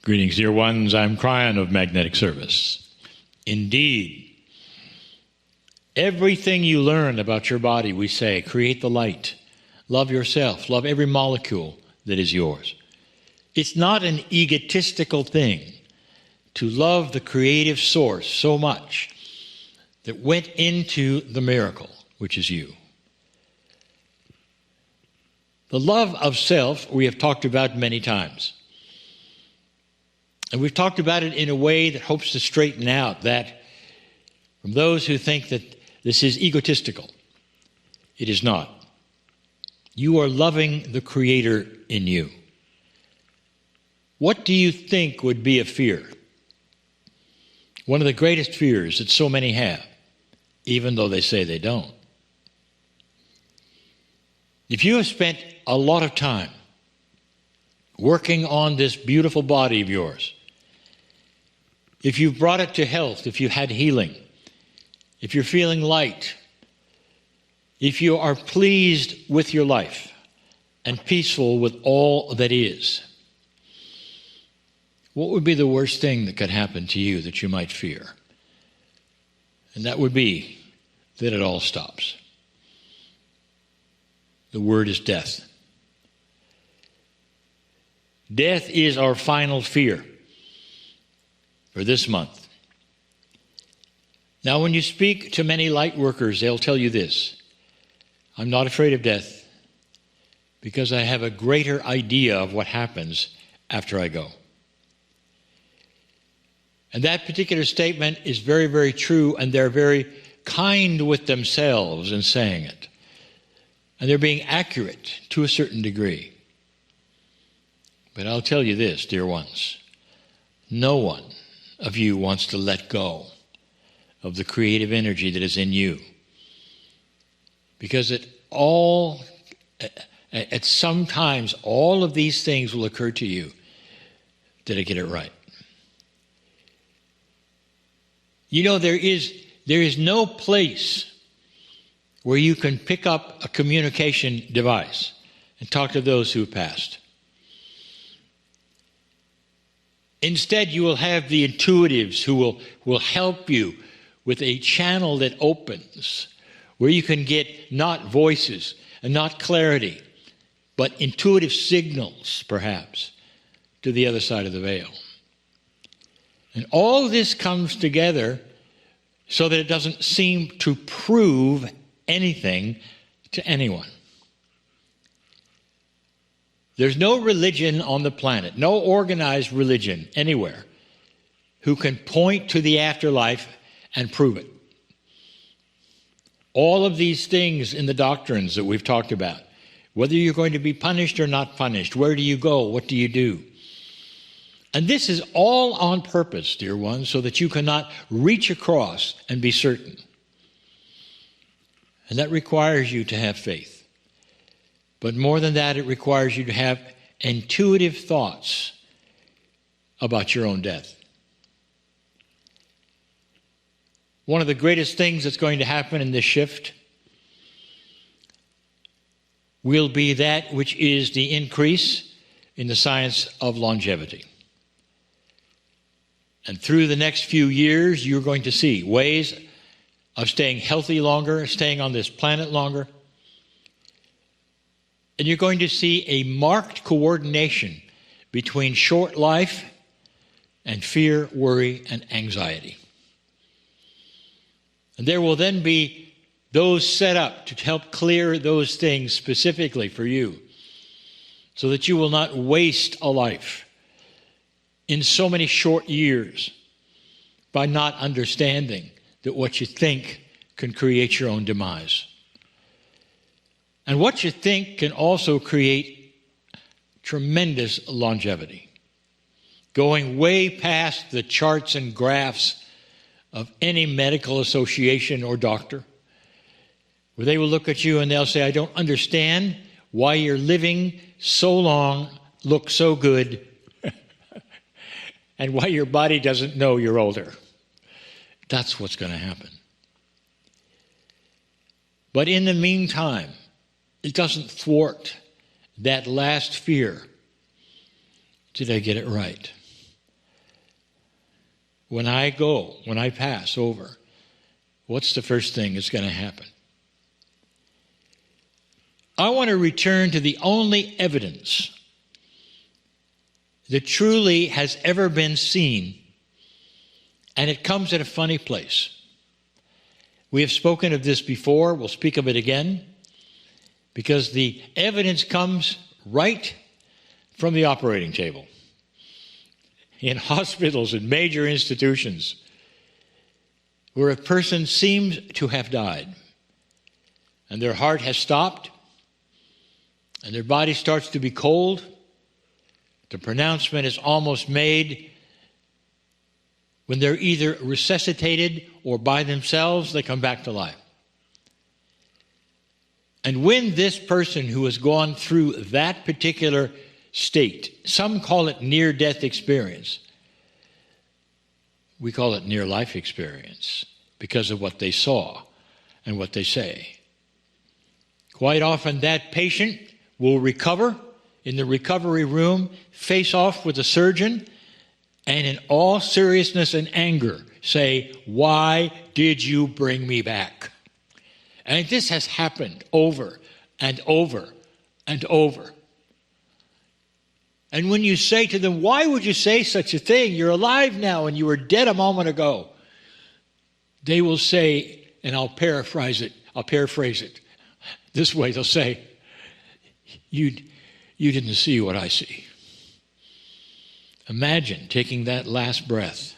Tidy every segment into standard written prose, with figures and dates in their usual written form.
Greetings, dear ones. I'm Kryon of Magnetic Service. Indeed, everything you learn about your body, we say, create the light. Love yourself. Love every molecule that is yours. It's not an egotistical thing to love the creative source so much that went into the miracle, which is you. The love of self we have talked about many times. And we've talked about it in a way that hopes to straighten out that from those who think that this is egotistical. It is not. You are loving the Creator in you. What do you think would be a fear? One of the greatest fears that so many have, even though they say they don't. If you have spent a lot of time working on this beautiful body of yours, if you've brought it to health, if you had healing, if you're feeling light, if you are pleased with your life and peaceful with all that is, what would be the worst thing that could happen to you that you might fear? And that would be that it all stops. The word is death. Death is our final fear for this month. Now, when you speak to many light workers, they'll tell you this: I'm not afraid of death because I have a greater idea of what happens after I go. And that particular statement is very, very true, and they're very kind with themselves in saying it. And they're being accurate to a certain degree. But I'll tell you this, dear ones, no one of you wants to let go of the creative energy that is in you. Because at some times, all of these things will occur to you. Did I get it right? You know, there is no place where you can pick up a communication device and talk to those who have passed. Instead, you will have the intuitives who will help you with a channel that opens, where you can get not voices and not clarity, but intuitive signals, perhaps, to the other side of the veil. And all this comes together so that it doesn't seem to prove anything to anyone. There's no religion on the planet, no organized religion anywhere, who can point to the afterlife and prove it. All of these things in the doctrines that we've talked about, whether you're going to be punished or not punished, where do you go, what do you do? And this is all on purpose, dear ones, so that you cannot reach across and be certain. And that requires you to have faith. But more than that, it requires you to have intuitive thoughts about your own death. One of the greatest things that's going to happen in this shift will be that which is the increase in the science of longevity. And through the next few years, you're going to see ways of staying healthy longer, staying on this planet longer. And you're going to see a marked coordination between short life and fear, worry, and anxiety. And there will then be those set up to help clear those things specifically for you, so that you will not waste a life in so many short years by not understanding that what you think can create your own demise. And what you think can also create tremendous longevity, going way past the charts and graphs of any medical association or doctor, where they will look at you and they'll say, I don't understand why you're living so long, look so good, and why your body doesn't know you're older. That's what's going to happen. But in the meantime, it doesn't thwart that last fear. Did I get it right? when I pass over, what's the first thing that's going to happen? I want to return to the only evidence that truly has ever been seen, and it comes at a funny place. We have spoken of this before. We'll speak of it again, because the evidence comes right from the operating table. In hospitals and major institutions, where a person seems to have died, and their heart has stopped, and their body starts to be cold, the pronouncement is almost made when they're either resuscitated or by themselves, they come back to life. And when this person who has gone through that particular state, some call it near-death experience, we call it near-life experience because of what they saw and what they say. Quite often that patient will recover in the recovery room, face off with the surgeon, and in all seriousness and anger say, "Why did you bring me back?" And this has happened over and over and over. And when you say to them, "Why would you say such a thing? You're alive now and you were dead a moment ago," they will say, and I'll paraphrase it this way, they'll say, You didn't see what I see. Imagine taking that last breath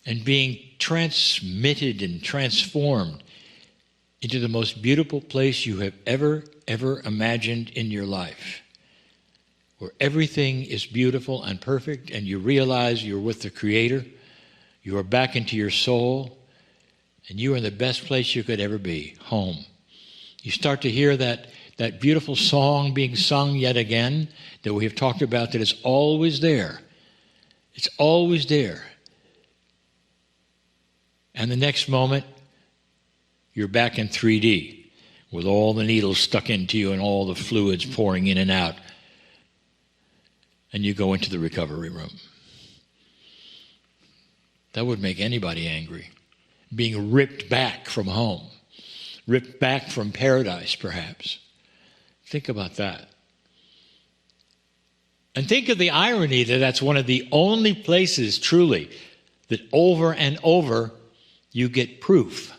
and being transmitted and transformed into the most beautiful place you have ever imagined in your life, where everything is beautiful and perfect, and you realize you're with the Creator, you are back into your soul, and you are in the best place you could ever be, home. You start to hear that beautiful song being sung yet again that we have talked about, that is always there. It's always there. And the next moment, you're back in 3D with all the needles stuck into you and all the fluids pouring in and out. And you go into the recovery room. That would make anybody angry. Being ripped back from home. Ripped back from paradise, perhaps. Think about that. And think of the irony that that's one of the only places, truly, that over and over you get proof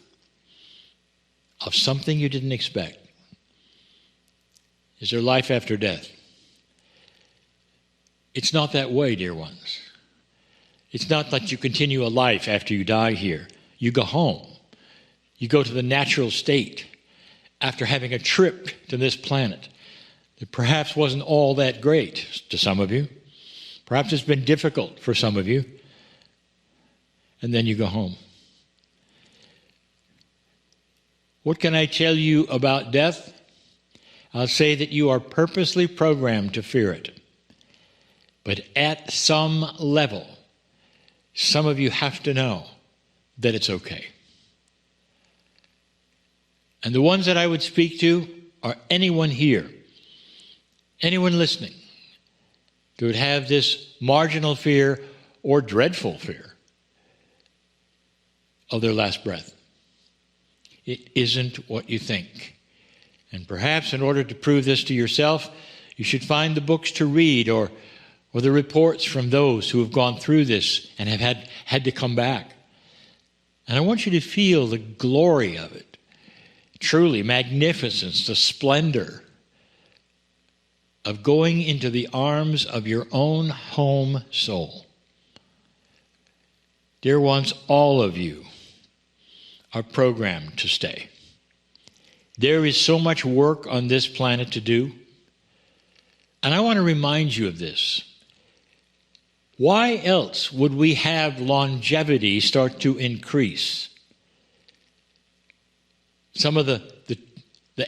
of something you didn't expect. Is there life after death? It's not that way, dear ones. It's not that you continue a life after you die here. You go home. You go to the natural state after having a trip to this planet that perhaps wasn't all that great to some of you. Perhaps it's been difficult for some of you. And then you go home. What can I tell you about death? I'll say that you are purposely programmed to fear it. But at some level, some of you have to know that it's okay. And the ones that I would speak to are anyone here, anyone listening, who would have this marginal fear or dreadful fear of their last breath. It isn't what you think. And perhaps in order to prove this to yourself, you should find the books to read or the reports from those who have gone through this and have had to come back. And I want you to feel the glory of it. Truly, magnificence, the splendor of going into the arms of your own home soul. Dear ones, all of you are programmed to stay. There is so much work on this planet to do. And I want to remind you of this. Why else would we have longevity start to increase? Some of the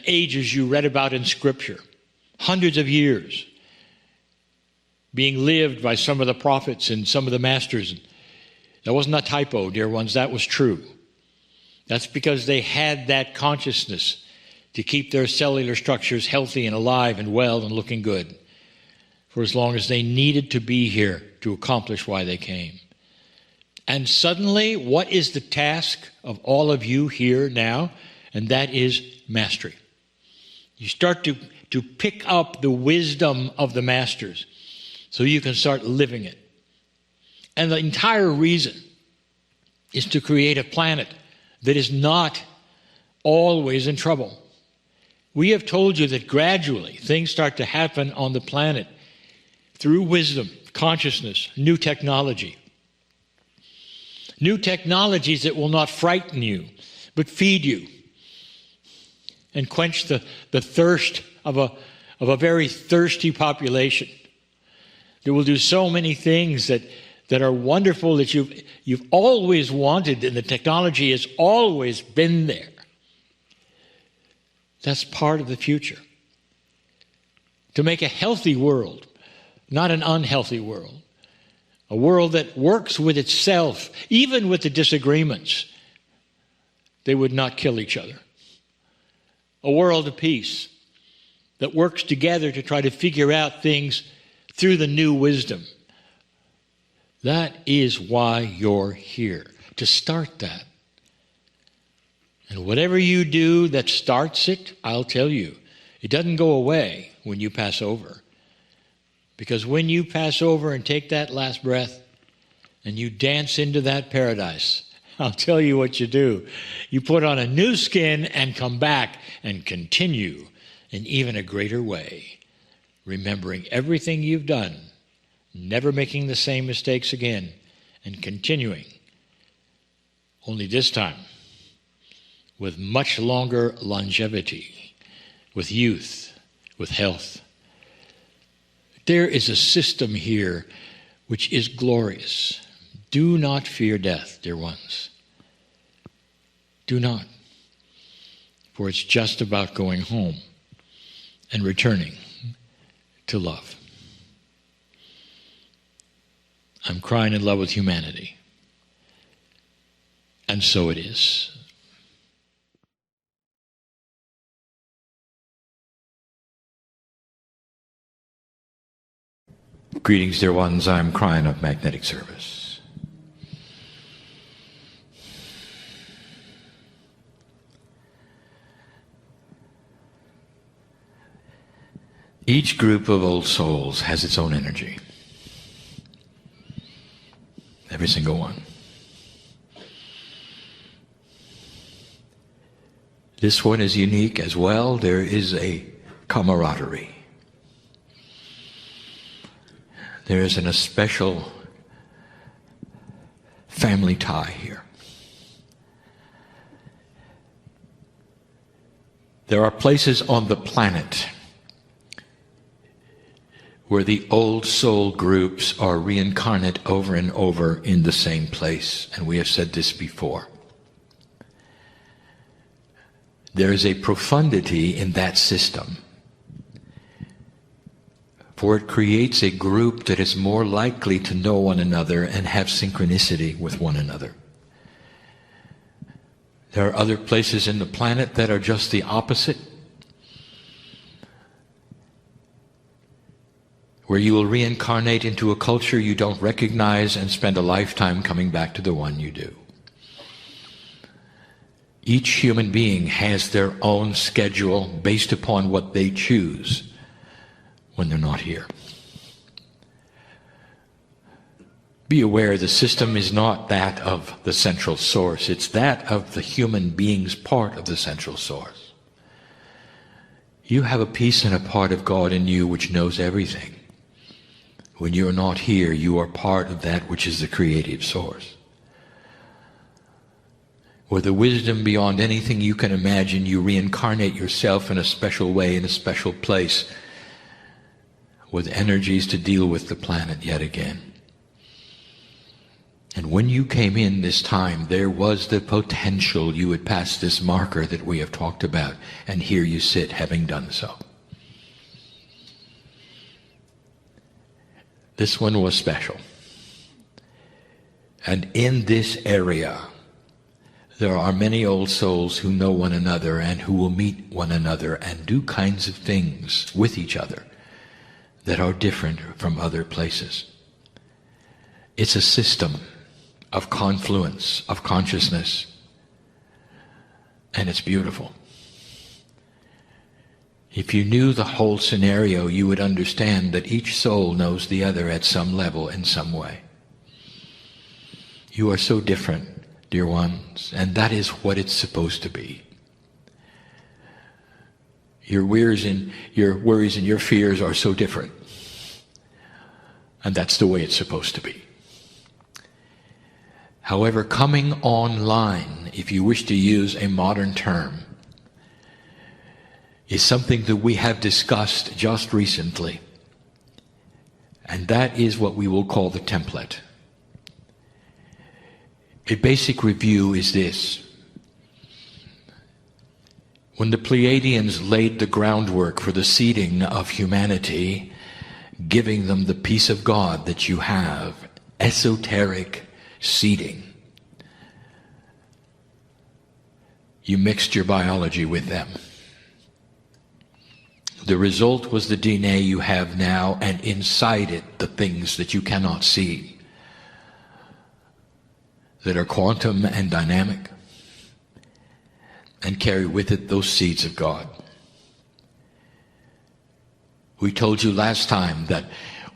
ages you read about in Scripture, hundreds of years being lived by some of the prophets and some of the masters. That wasn't a typo, dear ones. That was true. That's because they had that consciousness to keep their cellular structures healthy and alive and well and looking good for as long as they needed to be here to accomplish why they came. And suddenly, what is the task of all of you here now? And that is mastery. You start to pick up the wisdom of the masters so you can start living it. And the entire reason is to create a planet that is not always in trouble. We have told you that gradually things start to happen on the planet through wisdom, consciousness, new technology. New technologies that will not frighten you, but feed you and quench the thirst of a very thirsty population. They will do so many things that are wonderful that you've always wanted, and the technology has always been there. That's part of the future. To make a healthy world, not an unhealthy world. A world that works with itself, even with the disagreements. They would not kill each other. A world of peace that works together to try to figure out things through the new wisdom. That is why you're here, to start that. And whatever you do that starts it, I'll tell you, it doesn't go away when you pass over. Because when you pass over and take that last breath and you dance into that paradise, I'll tell you what you do. You put on a new skin and come back and continue in even a greater way, remembering everything you've done, never making the same mistakes again, and continuing, only this time with much longer longevity, with youth, with health. There is a system here which is glorious. Do not fear death, dear ones. Do not. For it's just about going home and returning to love. I'm crying in love with humanity. And so it is. Greetings, dear ones. I'm Kryon of Magnetic Service. Each group of old souls has its own energy. Every single one. This one is unique as well. There is a camaraderie. There is a special family tie here. There are places on the planet where the old soul groups are reincarnate over and over in the same place, and we have said this before. There is a profundity in that system, for it creates a group that is more likely to know one another and have synchronicity with one another. There are other places in the planet that are just the opposite, where you will reincarnate into a culture you don't recognize and spend a lifetime coming back to the one you do. Each human being has their own schedule based upon what they choose when they're not here. Be aware the system is not that of the central source. It's that of the human being's part of the central source. You have a piece and a part of God in you which knows everything. When you're not here, you are part of that which is the creative source. With a wisdom beyond anything you can imagine, you reincarnate yourself in a special way, in a special place, with energies to deal with the planet yet again. And when you came in this time, there was the potential you would pass this marker that we have talked about, and here you sit having done so. This one was special. And in this area, there are many old souls who know one another and who will meet one another and do kinds of things with each other that are different from other places. It's a system, of confluence, of consciousness. And it's beautiful. If you knew the whole scenario, you would understand that each soul knows the other at some level, in some way. You are so different, dear ones, and that is what it's supposed to be. Your worries and your fears are so different. And that's the way it's supposed to be. However, coming online, if you wish to use a modern term, is something that we have discussed just recently. And that is what we will call the template. A basic review is this. When the Pleiadians laid the groundwork for the seeding of humanity, giving them the peace of God that you have, esoteric seeding, you mixed your biology with them. The result was the DNA you have now, and inside it the things that you cannot see, that are quantum and dynamic, and carry with it those seeds of God. We told you last time that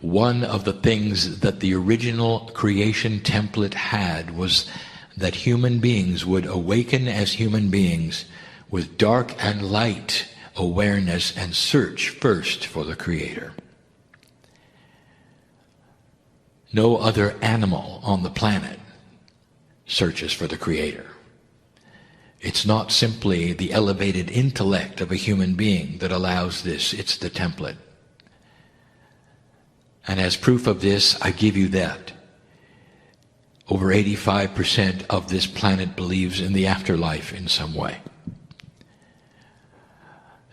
one of the things that the original creation template had was that human beings would awaken as human beings with dark and light awareness and search first for the Creator. No other animal on the planet searches for the Creator. It's not simply the elevated intellect of a human being that allows this, it's the template. And as proof of this, I give you that. Over 85% of this planet believes in the afterlife in some way.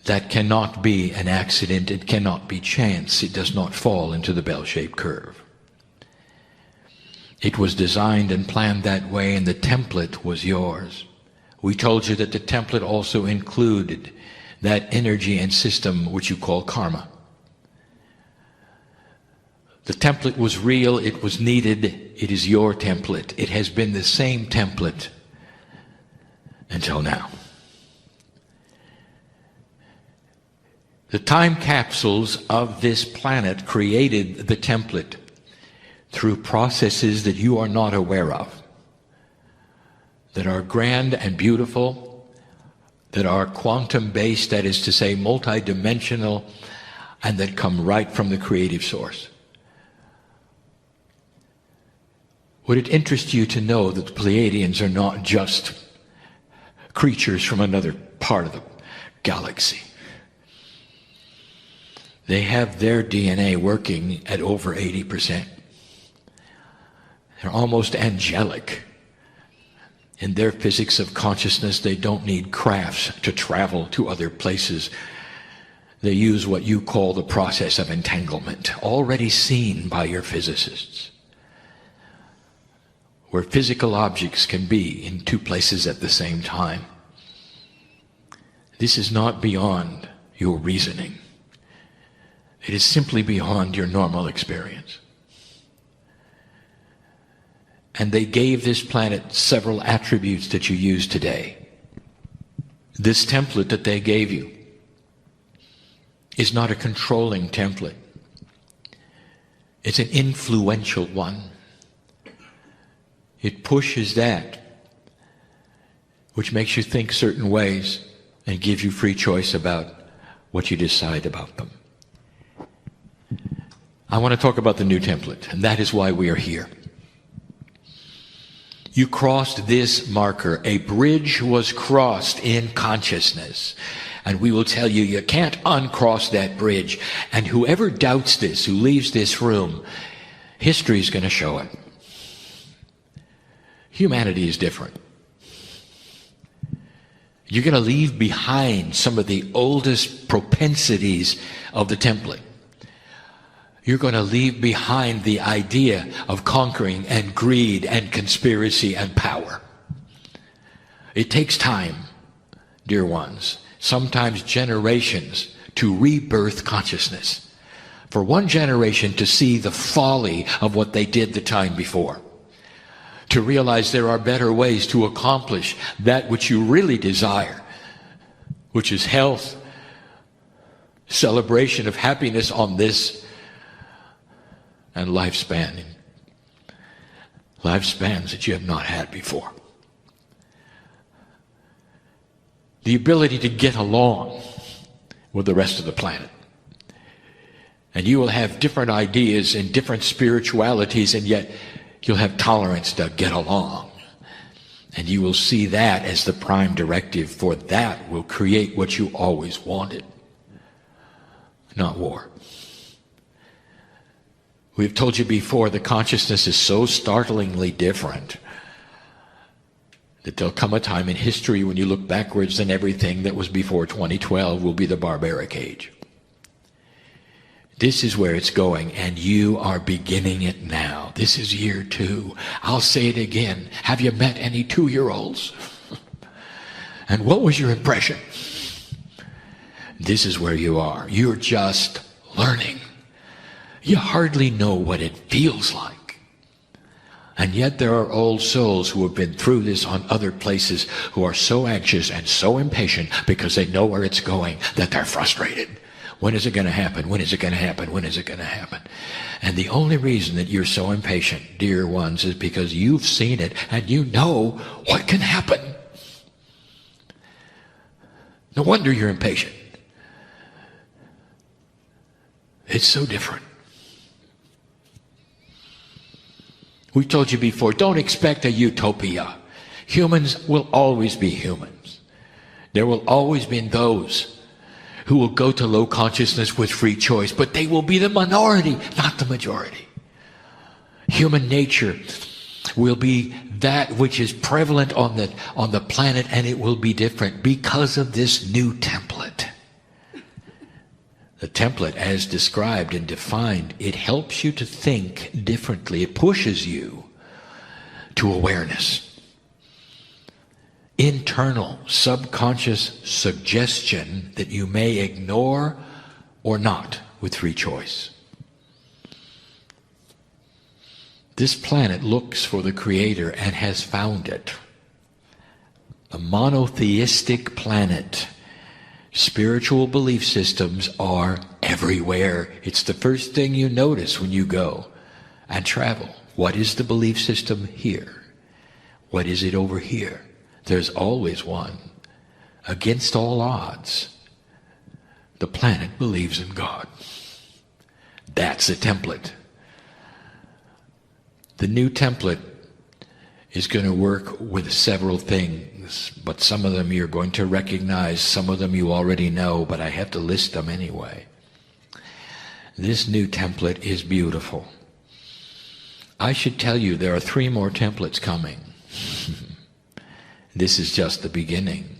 That cannot be an accident, it cannot be chance, it does not fall into the bell-shaped curve. It was designed and planned that way, and the template was yours. We told you that the template also included that energy and system which you call karma. The template was real, it was needed, it is your template. It has been the same template until now. The time capsules of this planet created the template through processes that you are not aware of, that are grand and beautiful, that are quantum-based, that is to say multidimensional, and that come right from the creative source. Would it interest you to know that the Pleiadians are not just creatures from another part of the galaxy? They have their DNA working at over 80%. They're almost angelic. In their physics of consciousness, they don't need crafts to travel to other places. They use what you call the process of entanglement, already seen by your physicists, where physical objects can be in two places at the same time. This is not beyond your reasoning. It is simply beyond your normal experience. And they gave this planet several attributes that you use today. This template that they gave you is not a controlling template. It's an influential one. It pushes that which makes you think certain ways and gives you free choice about what you decide about them. I want to talk about the new template, and that is why we are here. You crossed this marker. A bridge was crossed in consciousness. And we will tell you, you can't uncross that bridge. And whoever doubts this, who leaves this room, history is going to show it. Humanity is different. You're going to leave behind some of the oldest propensities of the template. You're going to leave behind the idea of conquering and greed and conspiracy and power. It takes time, dear ones, sometimes generations, to rebirth consciousness. For one generation to see the folly of what they did the time before, to realize there are better ways to accomplish that which you really desire, which is health, celebration of happiness on this, and lifespans that you have not had before. The ability to get along with the rest of the planet. And you will have different ideas and different spiritualities, and yet you'll have tolerance to get along. And you will see that as the prime directive, for that will create what you always wanted, not war. We've told you before, the consciousness is so startlingly different that there'll come a time in history when you look backwards and everything that was before 2012 will be the barbaric age. This is where it's going, and you are beginning it now. This is year 2. I'll say it again. Have you met any 2-year-olds? And what was your impression? This is where you are. You're just learning. You hardly know what it feels like. And yet there are old souls who have been through this on other places who are so anxious and so impatient because they know where it's going that they're frustrated. When is it going to happen? When is it going to happen? When is it going to happen? And the only reason that you're so impatient, dear ones, is because you've seen it and you know what can happen. No wonder you're impatient. It's so different. We told you before, don't expect a utopia. Humans will always be humans. There will always be those who will go to low consciousness with free choice, but they will be the minority, not the majority. Human nature will be that which is prevalent on the planet, and it will be different because of this new template. The template, as described and defined, it helps you to think differently. It pushes you to awareness. Internal, subconscious suggestion that you may ignore or not with free choice. This planet looks for the Creator and has found it. A monotheistic planet. Spiritual belief systems are everywhere. It's the first thing you notice when you go and travel. What is the belief system here? What is it over here? There's always one. Against all odds, the planet believes in God. That's the template. The new template is going to work with several things, but some of them you're going to recognize, some of them you already know, but I have to list them anyway. This new template is beautiful. I should tell you there are 3 more templates coming. This is just the beginning.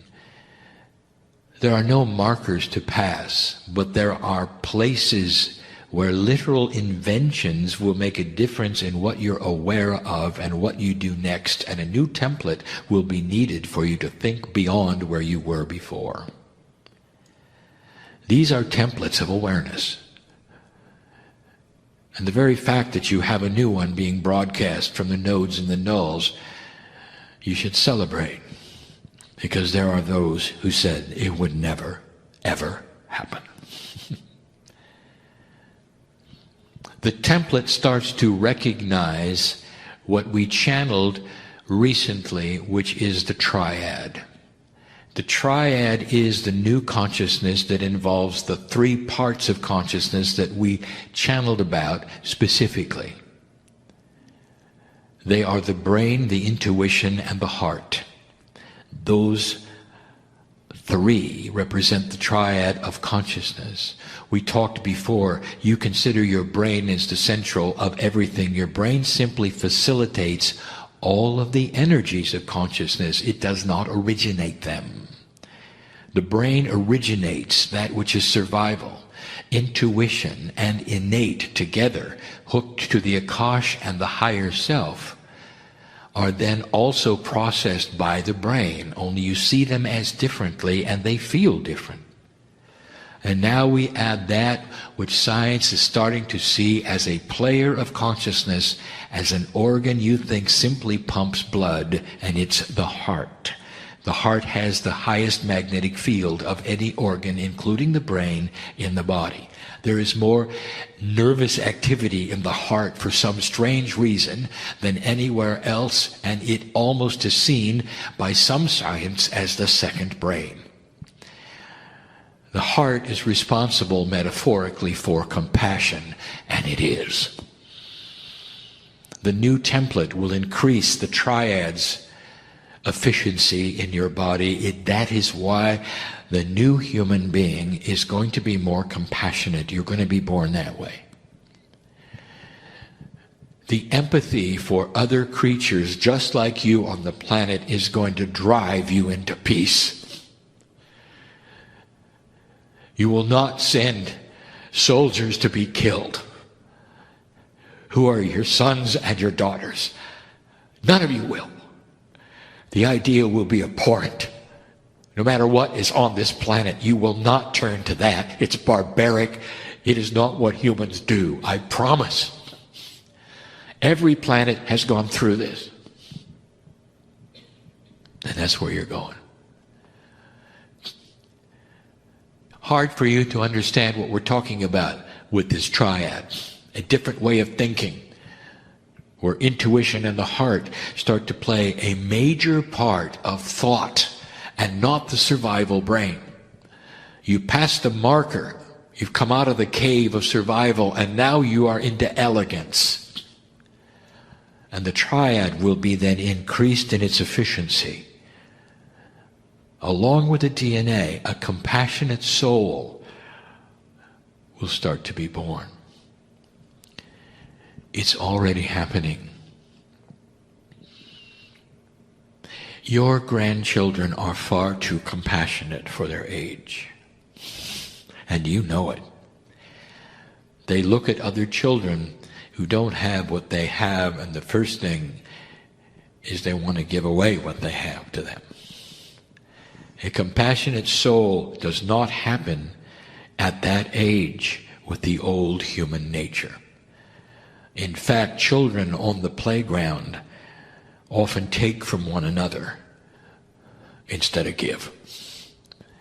There are no markers to pass, but there are places where literal inventions will make a difference in what you're aware of and what you do next, and a new template will be needed for you to think beyond where you were before. These are templates of awareness. And the very fact that you have a new one being broadcast from the nodes and the nulls, you should celebrate, because there are those who said it would never, ever happen. The template starts to recognize what we channeled recently, which is the triad. The triad is the new consciousness that involves the 3 parts of consciousness that we channeled about specifically. They are the brain, the intuition, and the heart. Those 3 represent the triad of consciousness. We talked before, you consider your brain as the central of everything. Your brain simply facilitates all of the energies of consciousness. It does not originate them. The brain originates that which is survival. Intuition and innate together, hooked to the Akash and the higher self, are then also processed by the brain, only you see them as differently and they feel different. And now we add that which science is starting to see as a player of consciousness, as an organ you think simply pumps blood, and it's the heart. The heart has the highest magnetic field of any organ, including the brain, in the body. There is more nervous activity in the heart for some strange reason than anywhere else, and it almost is seen by some science as the second brain. The heart is responsible metaphorically for compassion, and it is. The new template will increase the triad's efficiency in your body. That is why the new human being is going to be more compassionate. You're going to be born that way. The empathy for other creatures just like you on the planet is going to drive you into peace. You will not send soldiers to be killed who are your sons and your daughters. None of you will. The idea will be abhorrent. No matter what is on this planet, you will not turn to that. It's barbaric. It is not what humans do. I promise. Every planet has gone through this. And that's where you're going. Hard for you to understand what we're talking about with this triad. A different way of thinking, where intuition and the heart start to play a major part of thought and not the survival brain. You passed the marker. You've come out of the cave of survival, and now you are into elegance. And the triad will be then increased in its efficiency. Along with the DNA, a compassionate soul will start to be born. It's already happening. Your grandchildren are far too compassionate for their age. And you know it. They look at other children who don't have what they have, and the first thing is they want to give away what they have to them. A compassionate soul does not happen at that age with the old human nature. In fact, children on the playground often take from one another instead of give.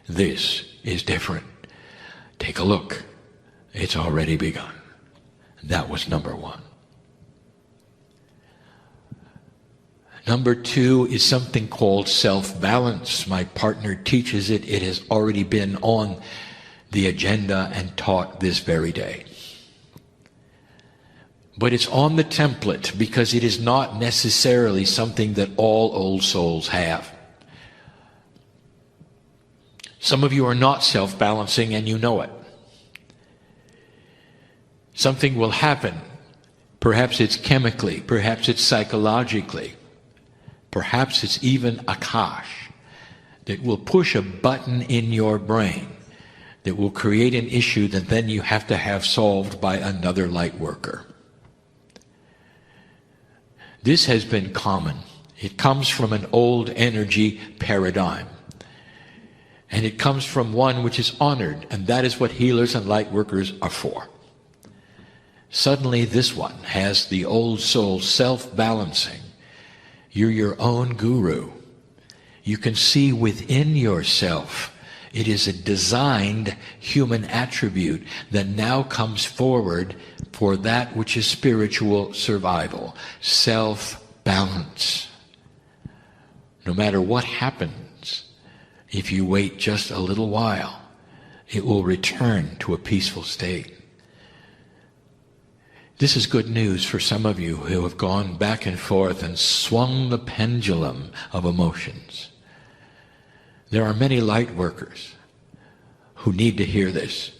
This is different. Take a look. It's already begun. That was number one. Number two is something called self-balance. My partner teaches it. It has already been on the agenda and taught this very day. But it's on the template because it is not necessarily something that all old souls have. Some of you are not self-balancing and you know it. Something will happen. Perhaps it's chemically, perhaps it's psychologically, perhaps it's even Akash that will push a button in your brain that will create an issue that then you have to have solved by another light worker. This has been common. It comes from an old energy paradigm. And it comes from one which is honored, and that is what healers and light workers are for. Suddenly this one has the old soul self-balancing. You're your own guru. You can see within yourself. It is a designed human attribute that now comes forward for that which is spiritual survival. Self-balance. No matter what happens, if you wait just a little while, it will return to a peaceful state. This is good news for some of you who have gone back and forth and swung the pendulum of emotions. There are many light workers who need to hear this,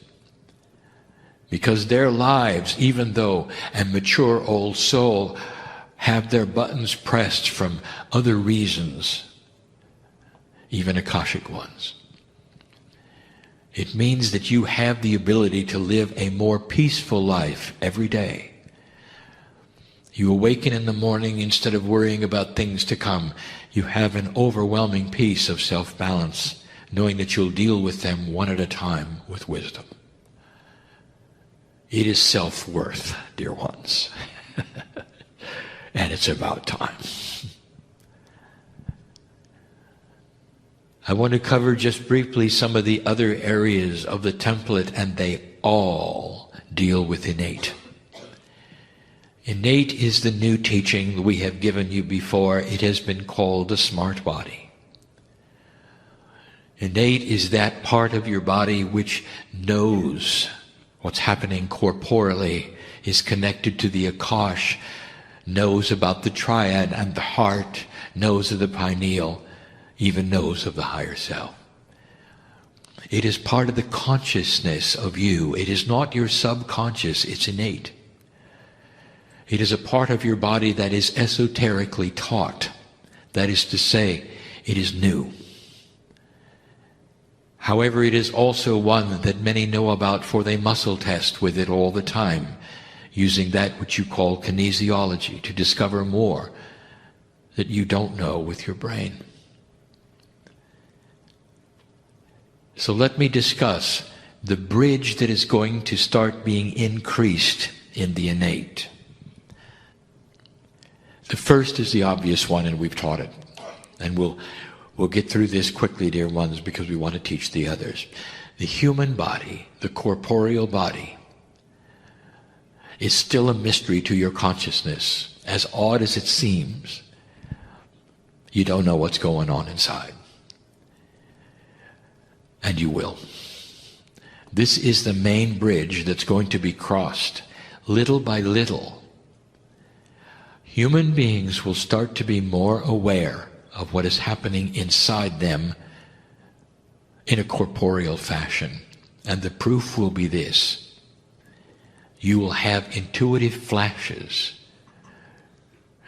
because their lives, even though a mature old soul, have their buttons pressed from other reasons, even Akashic ones. It means that you have the ability to live a more peaceful life every day. You awaken in the morning, instead of worrying about things to come, you have an overwhelming peace of self-balance knowing that you'll deal with them one at a time with wisdom. It is self-worth, dear ones. And it's about time. I want to cover just briefly some of the other areas of the template, and they all deal with innate. Innate is the new teaching we have given you before. It has been called the smart body. Innate is that part of your body which knows what's happening corporally, is connected to the Akash, knows about the triad and the heart, knows of the pineal, even knows of the higher self. It is part of the consciousness of you. It is not your subconscious, it's innate. It is a part of your body that is esoterically taught. That is to say, it is new. However, it is also one that many know about, for they muscle test with it all the time, using that which you call kinesiology to discover more that you don't know with your brain. So let me discuss the bridge that is going to start being increased in the innate. The first is the obvious one, and we've taught it. And we'll get through this quickly, dear ones, because we want to teach the others. The human body, the corporeal body, is still a mystery to your consciousness. As odd as it seems, you don't know what's going on inside. And you will. This is the main bridge that's going to be crossed. Little by little, human beings will start to be more aware of what is happening inside them in a corporeal fashion. And the proof will be this. You will have intuitive flashes,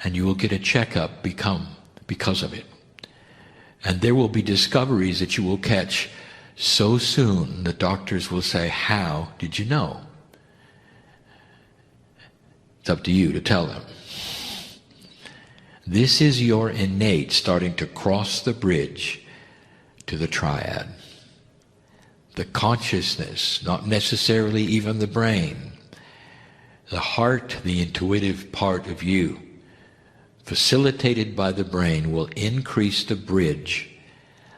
and you will get a checkup because of it. And there will be discoveries that you will catch so soon the doctors will say, "How did you know?" It's up to you to tell them. This is your innate starting to cross the bridge to the triad. The consciousness, not necessarily even the brain. The heart, the intuitive part of you, facilitated by the brain, will increase the bridge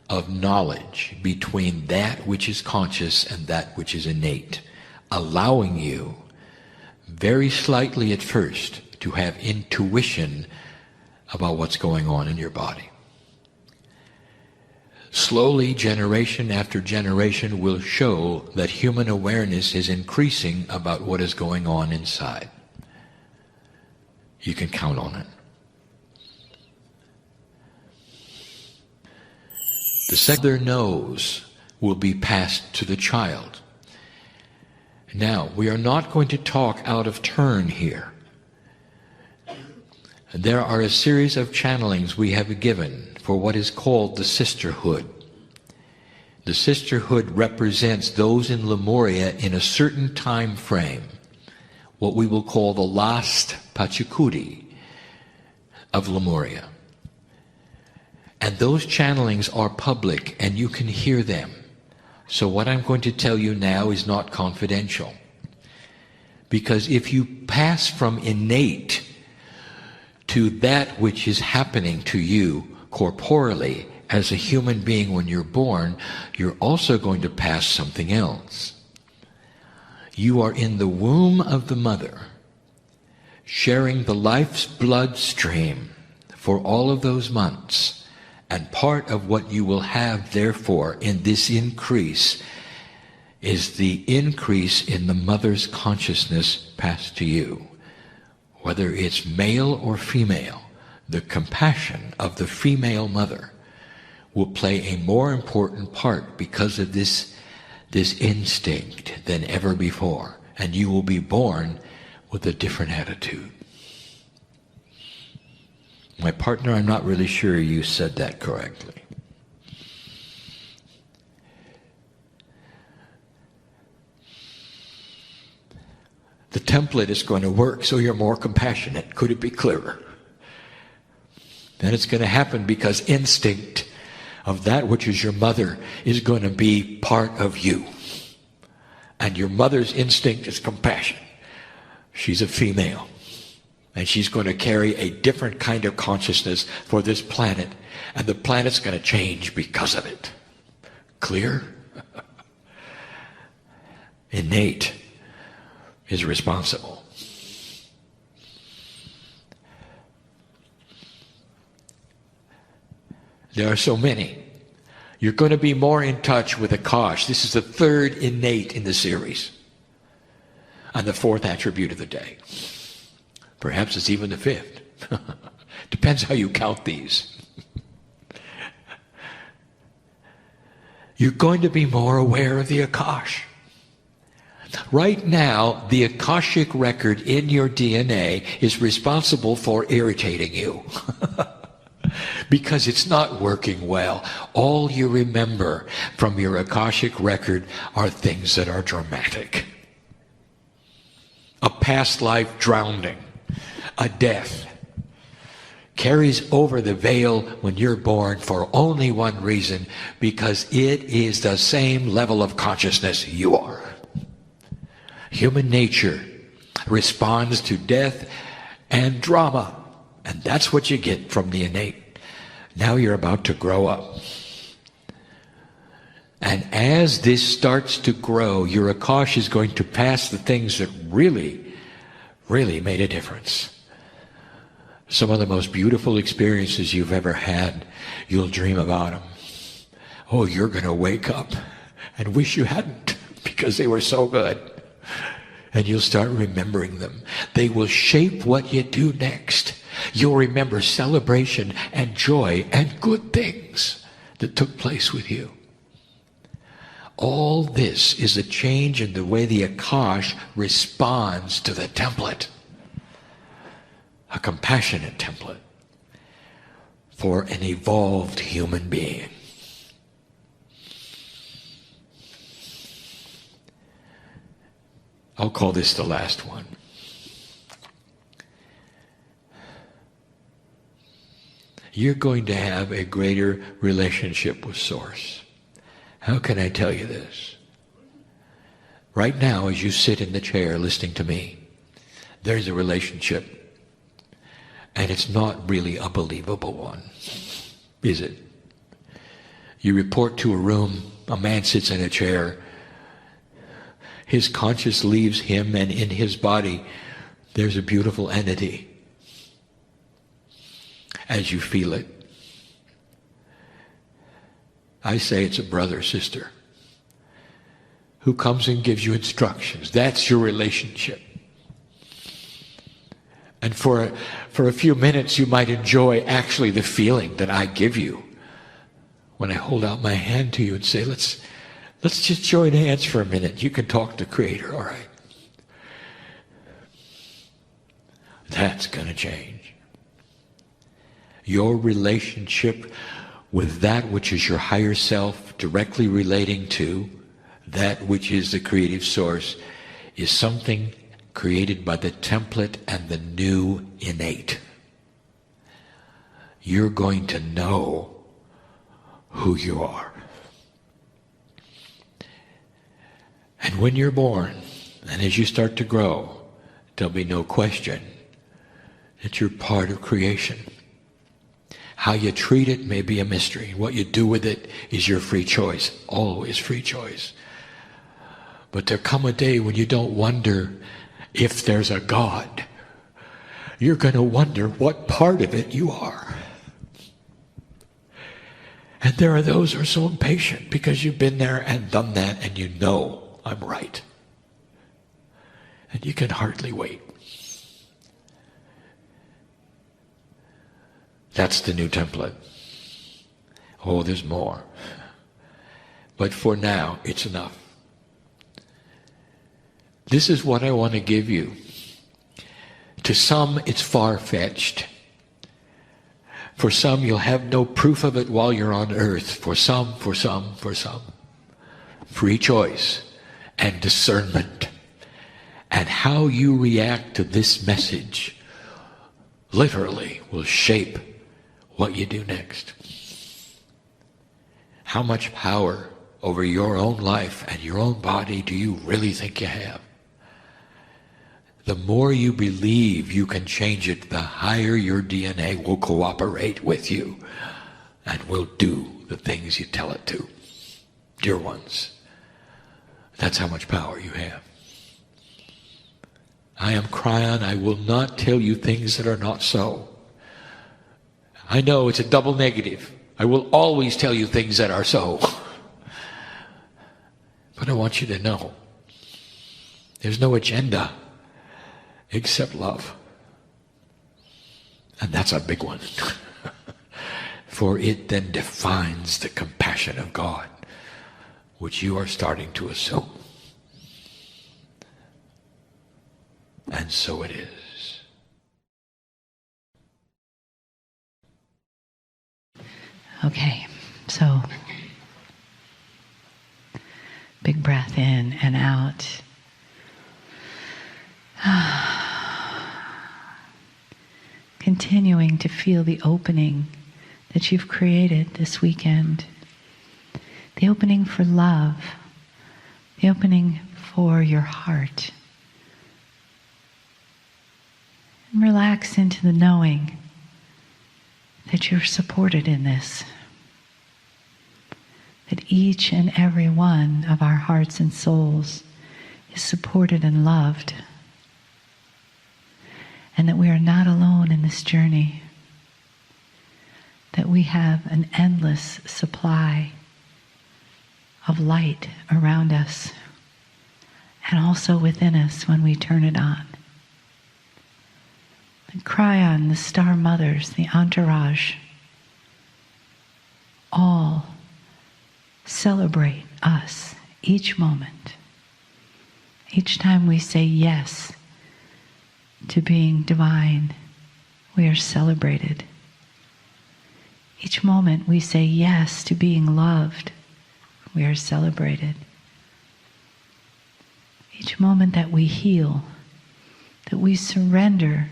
of knowledge between that which is conscious and that which is innate, allowing you, very slightly at first, to have intuition about what's going on in your body. Slowly, generation after generation will show that human awareness is increasing about what is going on inside. You can count on it. The second nose will be passed to the child. Now, we are not going to talk out of turn here. There are a series of channelings we have given for what is called the sisterhood. The sisterhood represents those in Lemuria in a certain time frame, what we will call the last Pachacudi of Lemuria. And those channelings are public, and you can hear them. So what I'm going to tell you now is not confidential. Because if you pass from innate to that which is happening to you corporally as a human being when you're born, you're also going to pass something else. You are in the womb of the mother, sharing the life's bloodstream for all of those months. And part of what you will have, therefore, in this increase is the increase in the mother's consciousness passed to you. Whether it's male or female, the compassion of the female mother will play a more important part because of this instinct than ever before. And you will be born with a different attitude. My partner, I'm not really sure you said that correctly. The template is going to work so you're more compassionate. Could it be clearer? And it's going to happen because instinct of that which is your mother is going to be part of you. And your mother's instinct is compassion. She's a female. And she's going to carry a different kind of consciousness for this planet. And the planet's going to change because of it. Clear? Innate is responsible. There are so many. You're going to be more in touch with Akash. This is the third innate in the series. And the fourth attribute of the day. Perhaps it's even the fifth. Depends how you count these. You're going to be more aware of the Akash. Right now, the Akashic record in your DNA is responsible for irritating you. Because it's not working well. All you remember from your Akashic record are things that are dramatic. A past life drowning. A death. Carries over the veil when you're born for only one reason, because it is the same level of consciousness you are. Human nature responds to death and drama, and that's what you get from the innate. Now you're about to grow up. And as this starts to grow, your Akash is going to pass the things that really, really made a difference. Some of the most beautiful experiences you've ever had, you'll dream about them. Oh, you're going to wake up and wish you hadn't, because they were so good. And you'll start remembering them. They will shape what you do next. You'll remember celebration and joy and good things that took place with you. All this is a change in the way the Akash responds to the template. A compassionate template for an evolved human being. I'll call this the last one. You're going to have a greater relationship with Source. How can I tell you this? Right now, as you sit in the chair listening to me, there's a relationship. And it's not really a believable one, is it? You report to a room, a man sits in a chair, his conscience leaves him, and in his body there's a beautiful entity as you feel it. I say it's a brother, sister, who comes and gives you instructions. That's your relationship. And for a few minutes you might enjoy actually the feeling that I give you when I hold out my hand to you and say, let's just join hands for a minute. You can talk to Creator, all right? That's going to change. Your relationship with that which is your higher self, directly relating to that which is the creative source, is something created by the template and the new innate. You're going to know who you are. And when you're born, and as you start to grow, there'll be no question that you're part of creation. How you treat it may be a mystery. What you do with it is your free choice, always free choice. But there'll come a day when you don't wonder if there's a God. You're going to wonder what part of it you are. And there are those who are so impatient because you've been there and done that and you know I'm right. And you can hardly wait. That's the new template. Oh, there's more. But for now, it's enough. This is what I want to give you. To some, it's far-fetched. For some, you'll have no proof of it while you're on earth. For some. Free choice and discernment. And how you react to this message literally will shape what you do next. how much power over your own life and your own body do you really think you have? The more you believe you can change it, the higher your DNA will cooperate with you and will do the things you tell it to. Dear ones, that's how much power you have. I am Kryon. I will not tell you things that are not so. I know it's a double negative. I will always tell you things that are so. But I want you to know there's no agenda except love. And that's a big one. For it then defines the compassion of God, which you are starting to assume. And so it is. Okay, so big breath in and out. Continuing to feel the opening that you've created this weekend. The opening for love. The opening for your heart. And relax into the knowing that you're supported in this. That each and every one of our hearts and souls is supported and loved. And that we are not alone in this journey. That we have an endless supply of light around us and also within us when we turn it on. The Kryon, the star mothers, the entourage, all celebrate us each moment. Each time we say yes to being divine, we are celebrated. Each moment we say yes to being loved, we are celebrated. Each moment that we heal, that we surrender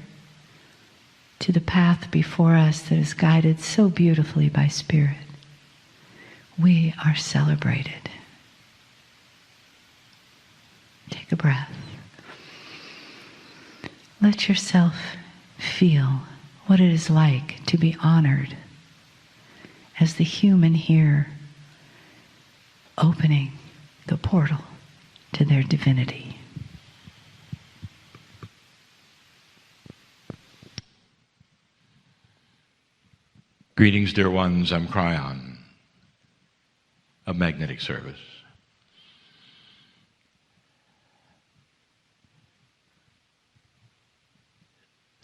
to the path before us that is guided so beautifully by Spirit, we are celebrated. Take a breath. Let yourself feel what it is like to be honored as the human here, opening the portal to their divinity. Greetings, dear ones. I'm Kryon of Magnetic Service.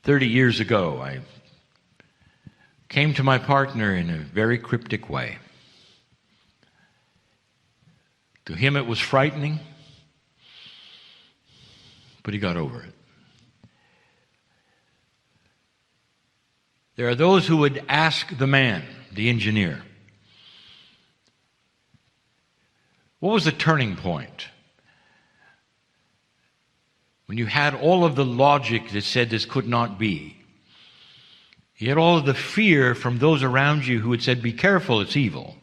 "30 years ago, I came to my partner in a very cryptic way. To him it was frightening, but he got over it. There are those who would ask the man, the engineer, what was the turning point? When you had all of the logic that said this could not be, you had all of the fear from those around you who had said, be careful, it's evil.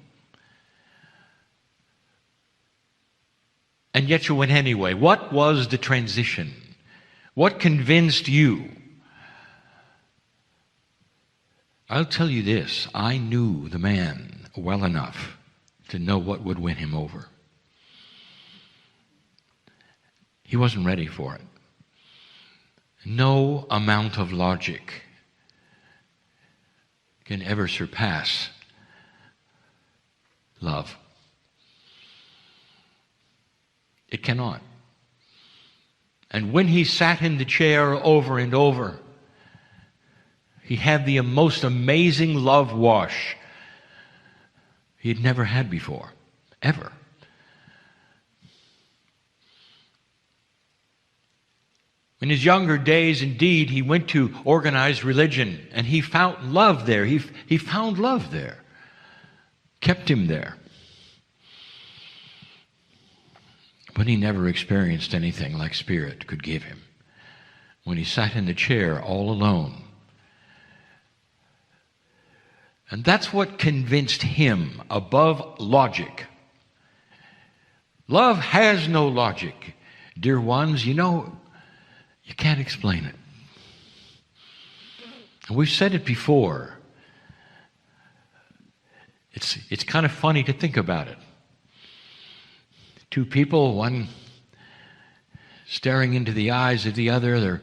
And yet you went anyway. What was the transition? What convinced you? I'll tell you this, I knew the man well enough to know what would win him over. He wasn't ready for it. No amount of logic can ever surpass love. It cannot. And when he sat in the chair over and over, he had the most amazing love wash he had never had before, ever. In his younger days, indeed, he went to organized religion, and he found love there. He found love there, kept him there. But he never experienced anything like Spirit could give him. When he sat in the chair all alone, And that's what convinced him above logic. Love has no logic. Dear ones, you can't explain it. And we've said it before. It's kind of funny to think about it. Two people, one staring into the eyes of the other, they're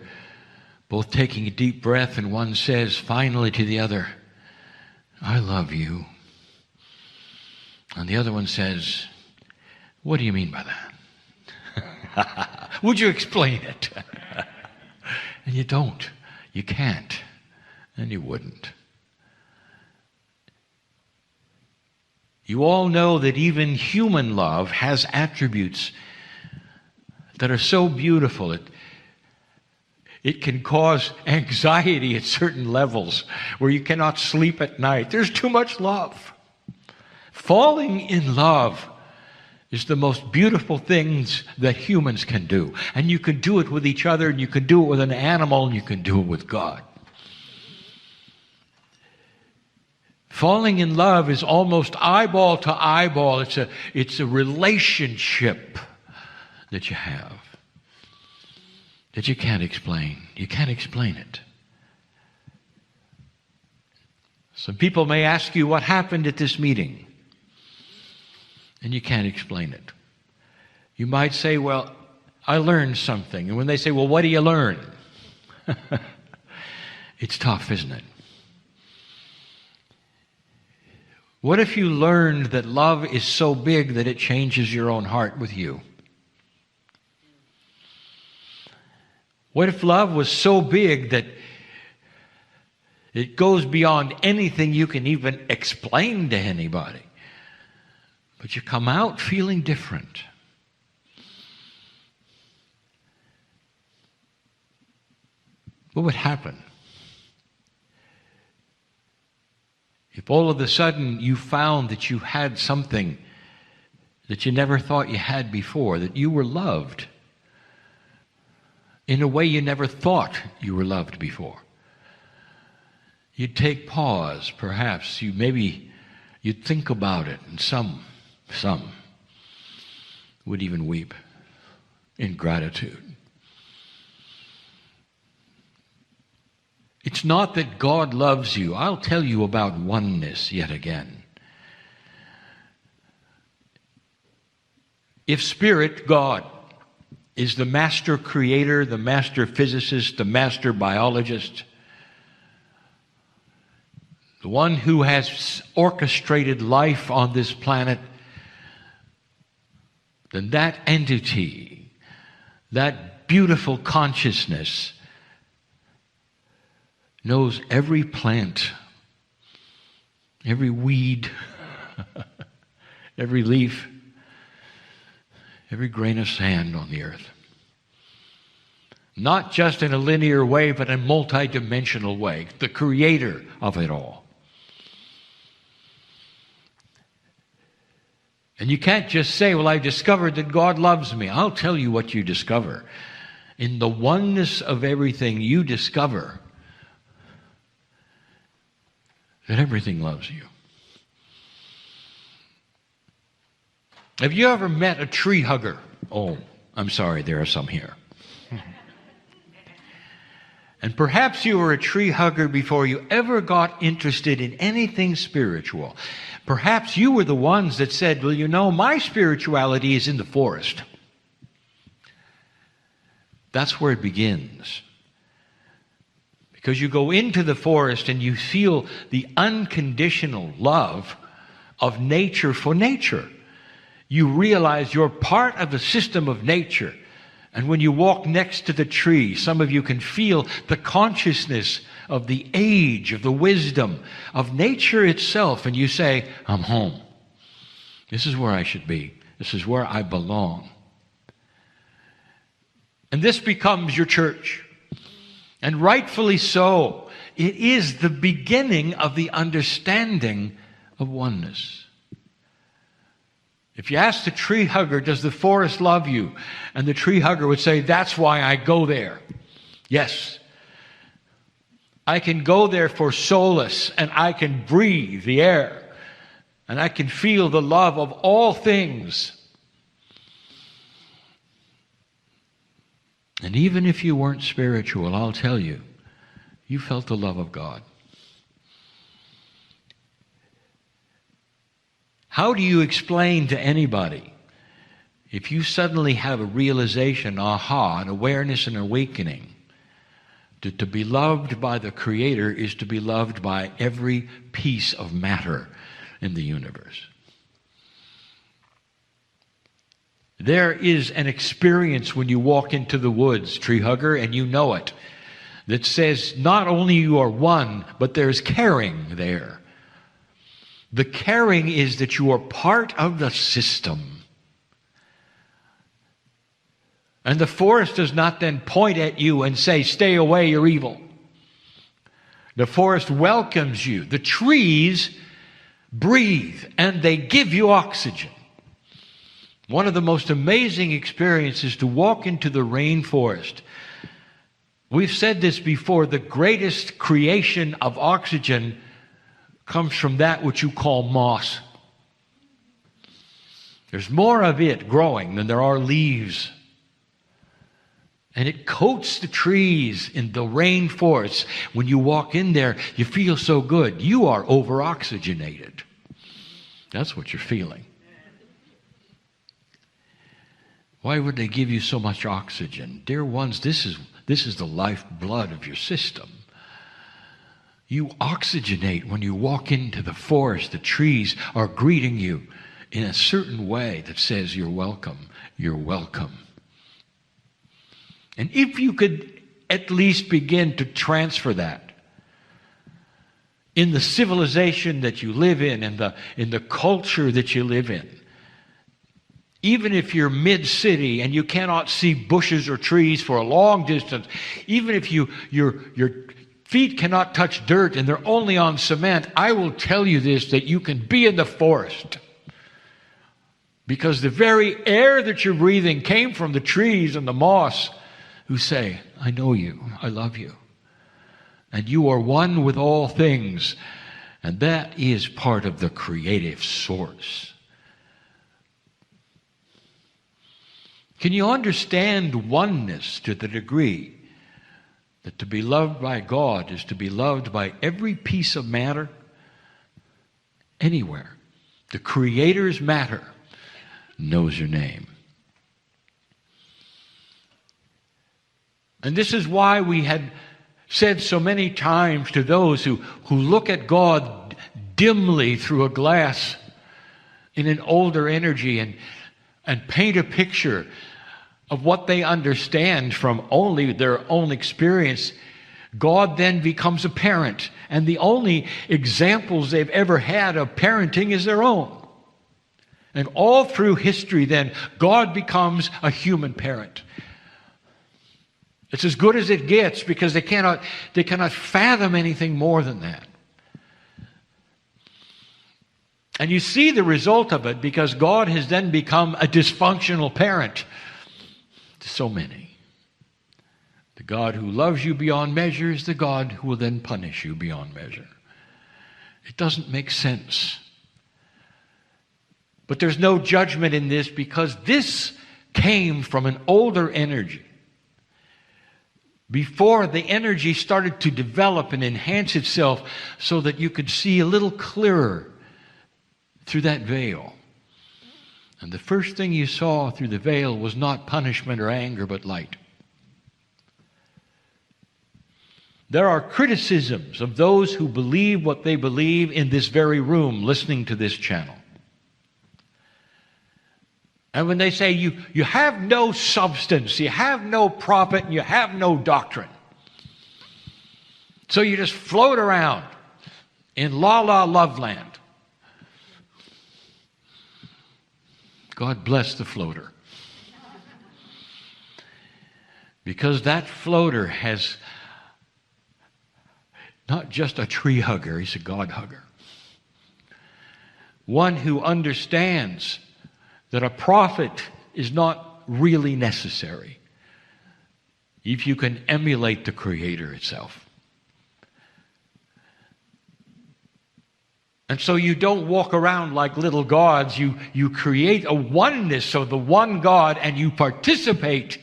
both taking a deep breath, and one says finally to the other, "I love you." And the other one says, "What do you mean by that?" Would you explain it? And you don't. You can't. And you wouldn't. You all know that even human love has attributes that are so beautiful. It can cause anxiety at certain levels where you cannot sleep at night. There's too much love. Falling in love is the most beautiful things that humans can do. And you can do it with each other, and you can do it with an animal, and you can do it with God. Falling in love is almost eyeball to eyeball. It's a relationship that you have that you can't explain. You can't explain it. Some people may ask you what happened at this meeting, and you can't explain it. You might say, "Well, I learned something." And when they say, "Well, what do you learn?" It's tough, isn't it? What if you learned that love is so big that it changes your own heart with you? What if love was so big that it goes beyond anything you can even explain to anybody? But you come out feeling different. What would happen if all of a sudden you found that you had something that you never thought you had before, that you were loved in a way you never thought you were loved before? You'd take pause, perhaps. You'd think about it, and some would even weep in gratitude. It's not that God loves you. I'll tell you about oneness yet again. If Spirit, God, is the master creator, the master physicist, the master biologist, the one who has orchestrated life on this planet, then that entity, that beautiful consciousness, knows every plant, every weed, every leaf, every grain of sand on the earth. Not just in a linear way, but in a multidimensional way. The creator of it all. And you can't just say, "Well, I discovered that God loves me." I'll tell you what you discover. In the oneness of everything, you discover that everything loves you. Have you ever met a tree hugger? Oh, I'm sorry, there are some here. And perhaps you were a tree hugger before you ever got interested in anything spiritual. Perhaps you were the ones that said, "Well, my spirituality is in the forest." That's where it begins. Because you go into the forest and you feel the unconditional love of nature for nature. You realize you're part of the system of nature. And when you walk next to the tree, some of you can feel the consciousness of the age, of the wisdom, of nature itself. And you say, "I'm home. This is where I should be. This is where I belong." And this becomes your church. And rightfully so. It is the beginning of the understanding of oneness. If you ask the tree hugger, "Does the forest love you?" And the tree hugger would say, "That's why I go there." Yes. I can go there for solace, and I can breathe the air, and I can feel the love of all things. And even if you weren't spiritual, I'll tell you, you felt the love of God. How do you explain to anybody if you suddenly have a realization, an awareness and awakening, that to be loved by the Creator is to be loved by every piece of matter in the universe? There is an experience when you walk into the woods, tree hugger, and you know it, that says not only you are one, but there's caring there. The caring is that you are part of the system. And the forest does not then point at you and say, stay away, you're evil. The forest welcomes you. The trees breathe and they give you oxygen. One of the most amazing experiences to walk into the rainforest. We've said this before, the greatest creation of oxygen comes from that which you call moss. There's more of it growing than there are leaves. And it coats the trees in the rainforest. When you walk in there, you feel so good. You are over-oxygenated. That's what you're feeling. Why would they give you so much oxygen? Dear ones, this is the lifeblood of your system. You oxygenate when you walk into the forest. The trees are greeting you in a certain way that says, you're welcome, you're welcome. And if you could at least begin to transfer that in the civilization that you live in the culture that you live in, even if you're mid-city and you cannot see bushes or trees for a long distance, even if your feet cannot touch dirt and they're only on cement, I will tell you this, that you can be in the forest. Because the very air that you're breathing came from the trees and the moss who say, I know you, I love you. And you are one with all things. And that is part of the creative source. Can you understand oneness to the degree that to be loved by God is to be loved by every piece of matter, anywhere? The Creator's matter knows your name. And this is why we had said so many times to those who look at God dimly through a glass in an older energy and paint a picture of what they understand from only their own experience, God then becomes a parent. And the only examples they've ever had of parenting is their own. And all through history then, God becomes a human parent. It's as good as it gets because they cannot fathom anything more than that. And you see the result of it because God has then become a dysfunctional parent to so many. The God who loves you beyond measure is the God who will then punish you beyond measure. It doesn't make sense. But there's no judgment in this because this came from an older energy. Before the energy started to develop and enhance itself so that you could see a little clearer through that veil. And the first thing you saw through the veil was not punishment or anger, but light. There are criticisms of those who believe what they believe in this very room, listening to this channel. And when they say you have no substance, you have no prophet, and you have no doctrine. So you just float around in la-la love land. God bless the floater. Because that floater has not just a tree hugger, he's a God hugger. One who understands that a prophet is not really necessary if you can emulate the Creator itself. And so you don't walk around like little gods. You create a oneness of the one God, and you participate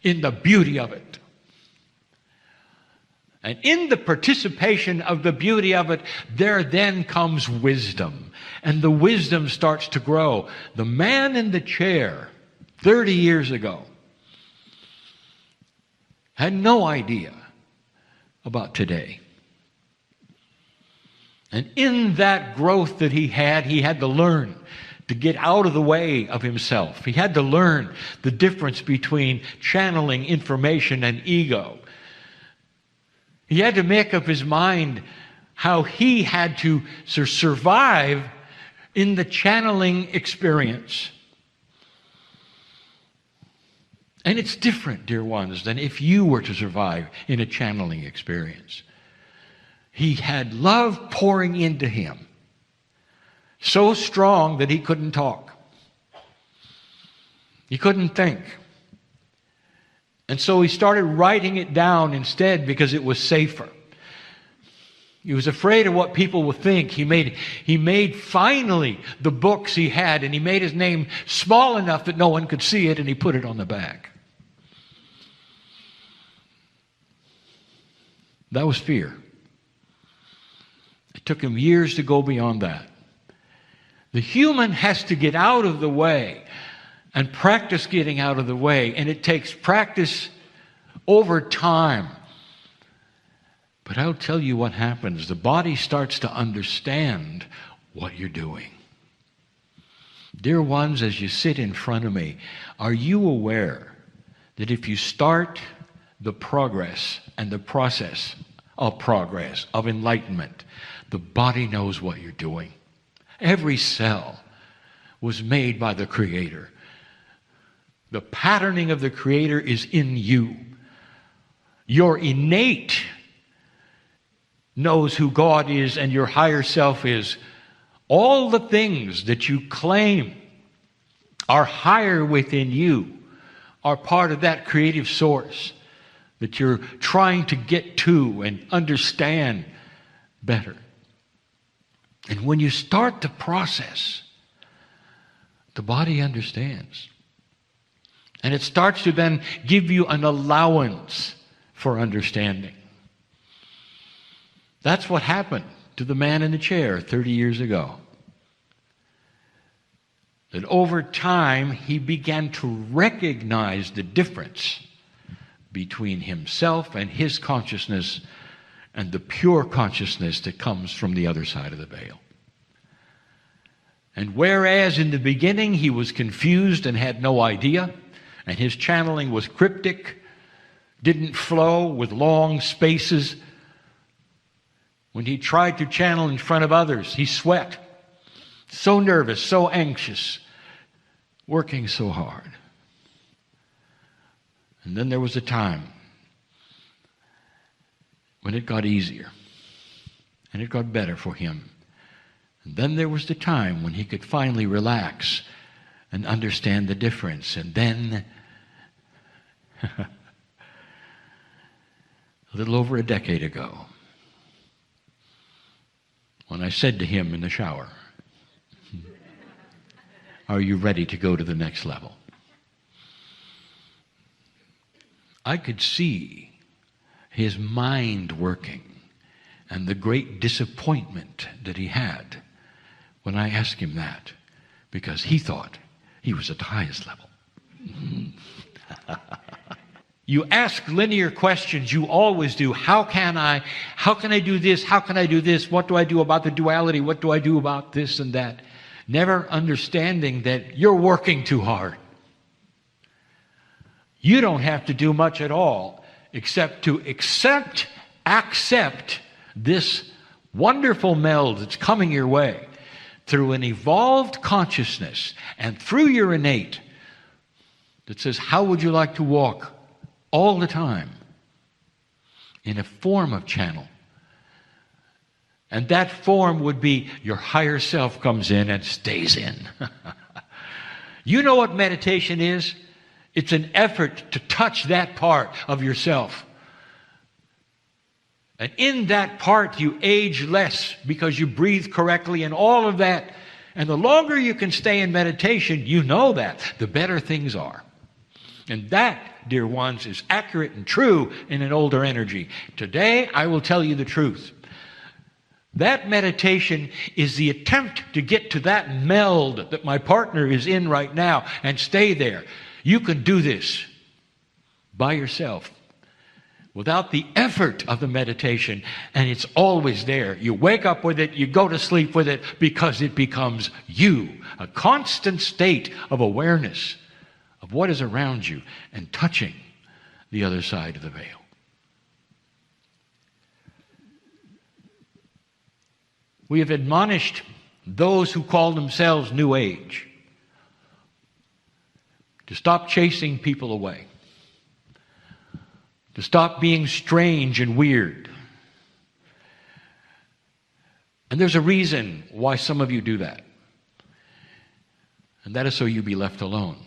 in the beauty of it. And in the participation of the beauty of it, there then comes wisdom. And the wisdom starts to grow. The man in the chair 30 years ago had no idea about today. And in that growth that he had to learn to get out of the way of himself. He had to learn the difference between channeling information and ego. He had to make up his mind how he had to survive in the channeling experience. And it's different, dear ones, than if you were to survive in a channeling experience. He had love pouring into him, so strong that he couldn't talk. He couldn't think. And so he started writing it down instead because it was safer. He was afraid of what people would think. He made finally the books he had, and he made his name small enough that no one could see it, and he put it on the back. That was fear. It took him years to go beyond that. The human has to get out of the way and practice getting out of the way, and it takes practice over time. But I'll tell you what happens. The body starts to understand what you're doing. Dear ones, as you sit in front of me, are you aware that if you start the progress and the process of progress, of enlightenment, the body knows what you're doing? Every cell was made by the Creator. The patterning of the Creator is in you. Your innate knows who God is and your higher self is. All the things that you claim are higher within you are part of that creative source that you're trying to get to and understand better. And when you start the process, the body understands. And it starts to then give you an allowance for understanding. That's what happened to the man in the chair 30 years ago. That over time, he began to recognize the difference between himself and his consciousness and the pure consciousness that comes from the other side of the veil. And whereas in the beginning he was confused and had no idea, and his channeling was cryptic, didn't flow with long spaces, when he tried to channel in front of others, he sweat. So nervous, so anxious, working so hard. And then there was a time when it got easier and it got better for him. And then there was the time when he could finally relax and understand the difference. And then, a little over a decade ago, when I said to him in the shower, "Are you ready to go to the next level?" I could see his mind working and the great disappointment that he had when I asked him that, because he thought he was at the highest level. You ask linear questions, you always do. How can I do this? How can I do this? What do I do about the duality? What do I do about this and that? Never understanding that you're working too hard. You don't have to do much at all except to accept this wonderful meld that's coming your way through an evolved consciousness and through your innate that says, how would you like to walk all the time in a form of channel? And that form would be your higher self comes in and stays in. You know what meditation is? It's an effort to touch that part of yourself And in that part, you age less because you breathe correctly and all of that. And the longer you can stay in meditation, you know that, the better things are. And that, dear ones, is accurate and true in an older energy. Today, I will tell you the truth. That meditation is the attempt to get to that meld that my partner is in right now and stay there. You can do this by yourself without the effort of the meditation, and it's always there. You wake up with it, you go to sleep with it, because it becomes you, a constant state of awareness of what is around you and touching the other side of the veil. We have admonished those who call themselves New Age to stop chasing people away, to stop being strange and weird. And there's a reason why some of you do that. And that is so you be left alone.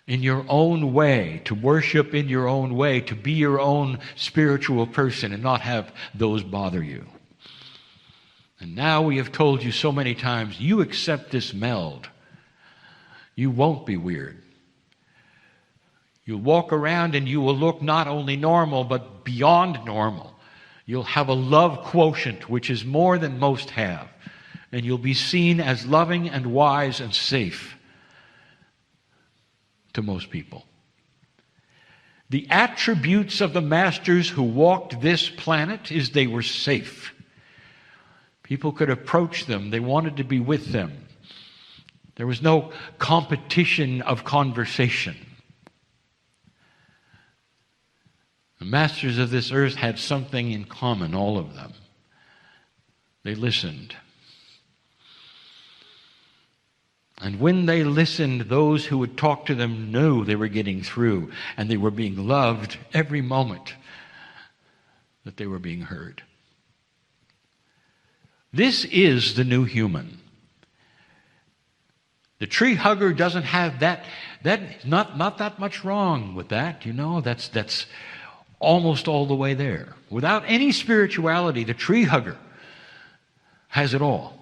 In your own way, to worship in your own way, to be your own spiritual person and not have those bother you. And now we have told you so many times, you accept this meld. You won't be weird. You'll walk around and you will look not only normal, but beyond normal. You'll have a love quotient, which is more than most have. And you'll be seen as loving and wise and safe to most people. The attributes of the masters who walked this planet is they were safe. People could approach them. They wanted to be with them. There was no competition of conversation. The masters of this earth had something in common, all of them. They listened. And when they listened, those who would talk to them knew they were getting through, and they were being loved every moment that they were being heard. This is the new human. The tree hugger doesn't have that. Not that much wrong with that, you know. That's almost all the way there. Without any spirituality, the tree hugger has it all.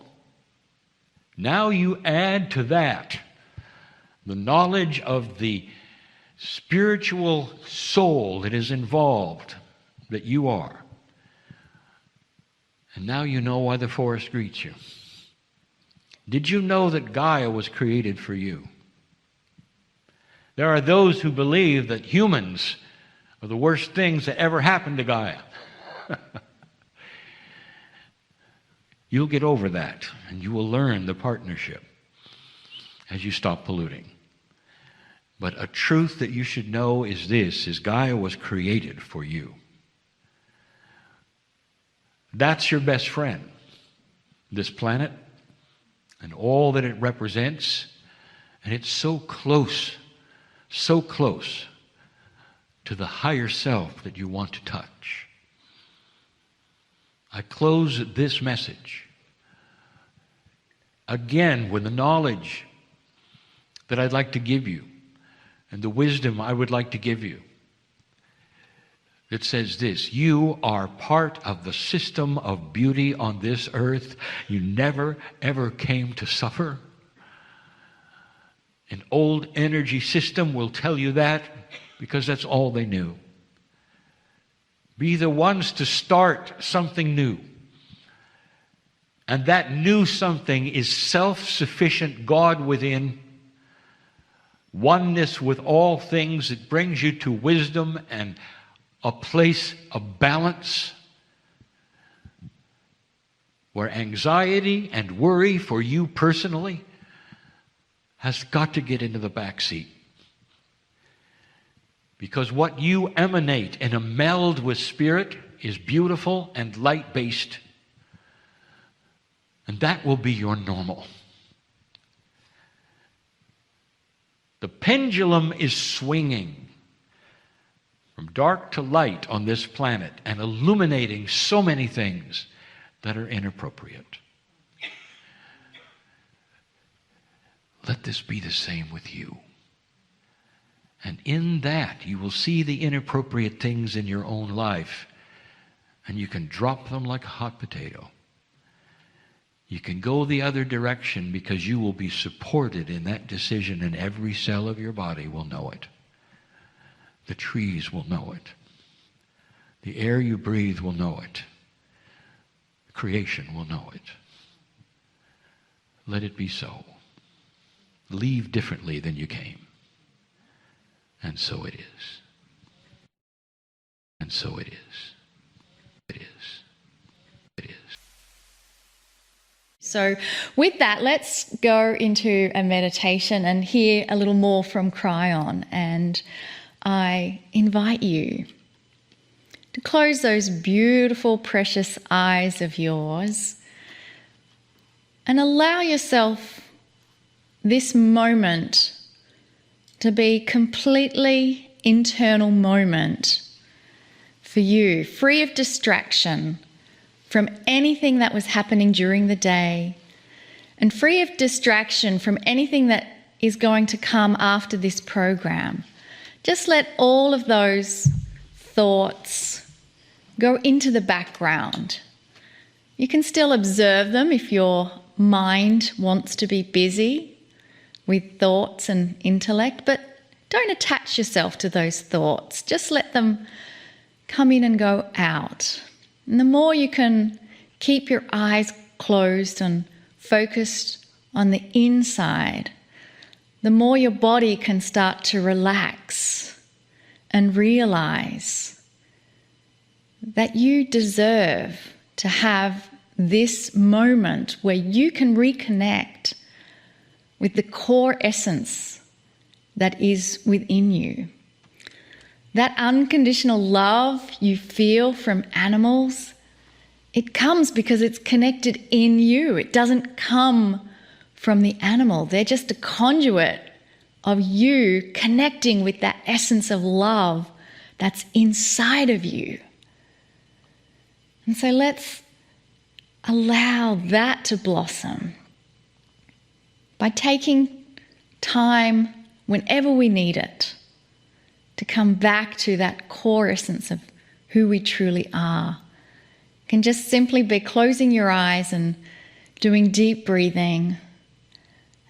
Now you add to that the knowledge of the spiritual soul that is involved, that you are. And now you know why the forest greets you. Did you know that Gaia was created for you? There are those who believe that humans are the worst things that ever happened to Gaia. You'll get over that, and you will learn the partnership as you stop polluting. But a truth that you should know is this, is Gaia was created for you. That's your best friend, this planet, and all that it represents. And it's so close to the higher self that you want to touch. I close this message again with the knowledge that I'd like to give you and the wisdom I would like to give you. It says this: you are part of the system of beauty on this earth. You never, ever came to suffer. An old energy system will tell you that because that's all they knew. Be the ones to start something new. And that new something is self-sufficient God within, oneness with all things that brings you to wisdom and a place of balance where anxiety and worry for you personally has got to get into the back seat. Because what you emanate in a meld with spirit is beautiful and light-based. And that will be your normal. The pendulum is swinging from dark to light on this planet and illuminating so many things that are inappropriate. Let this be the same with you. And in that, you will see the inappropriate things in your own life and you can drop them like a hot potato. You can go the other direction because you will be supported in that decision, and every cell of your body will know it. The trees will know it. The air you breathe will know it. Creation will know it. Let it be so. Leave differently than you came. And so it is. And so it is. It is. It is. So with that, let's go into a meditation and hear a little more from Kryon. And I invite you to close those beautiful, precious eyes of yours and allow yourself this moment to be completely internal moment for you, free of distraction from anything that was happening during the day and free of distraction from anything that is going to come after this program. Just let all of those thoughts go into the background. You can still observe them if your mind wants to be busy with thoughts and intellect, but don't attach yourself to those thoughts. Just let them come in and go out. And the more you can keep your eyes closed and focused on the inside, the more your body can start to relax and realize that you deserve to have this moment where you can reconnect with the core essence that is within you. That unconditional love you feel from animals, it comes because it's connected in you. It doesn't come from the animal. They're just a conduit of you connecting with that essence of love that's inside of you. And so let's allow that to blossom by taking time whenever we need it to come back to that core essence of who we truly are. It can just simply be closing your eyes and doing deep breathing,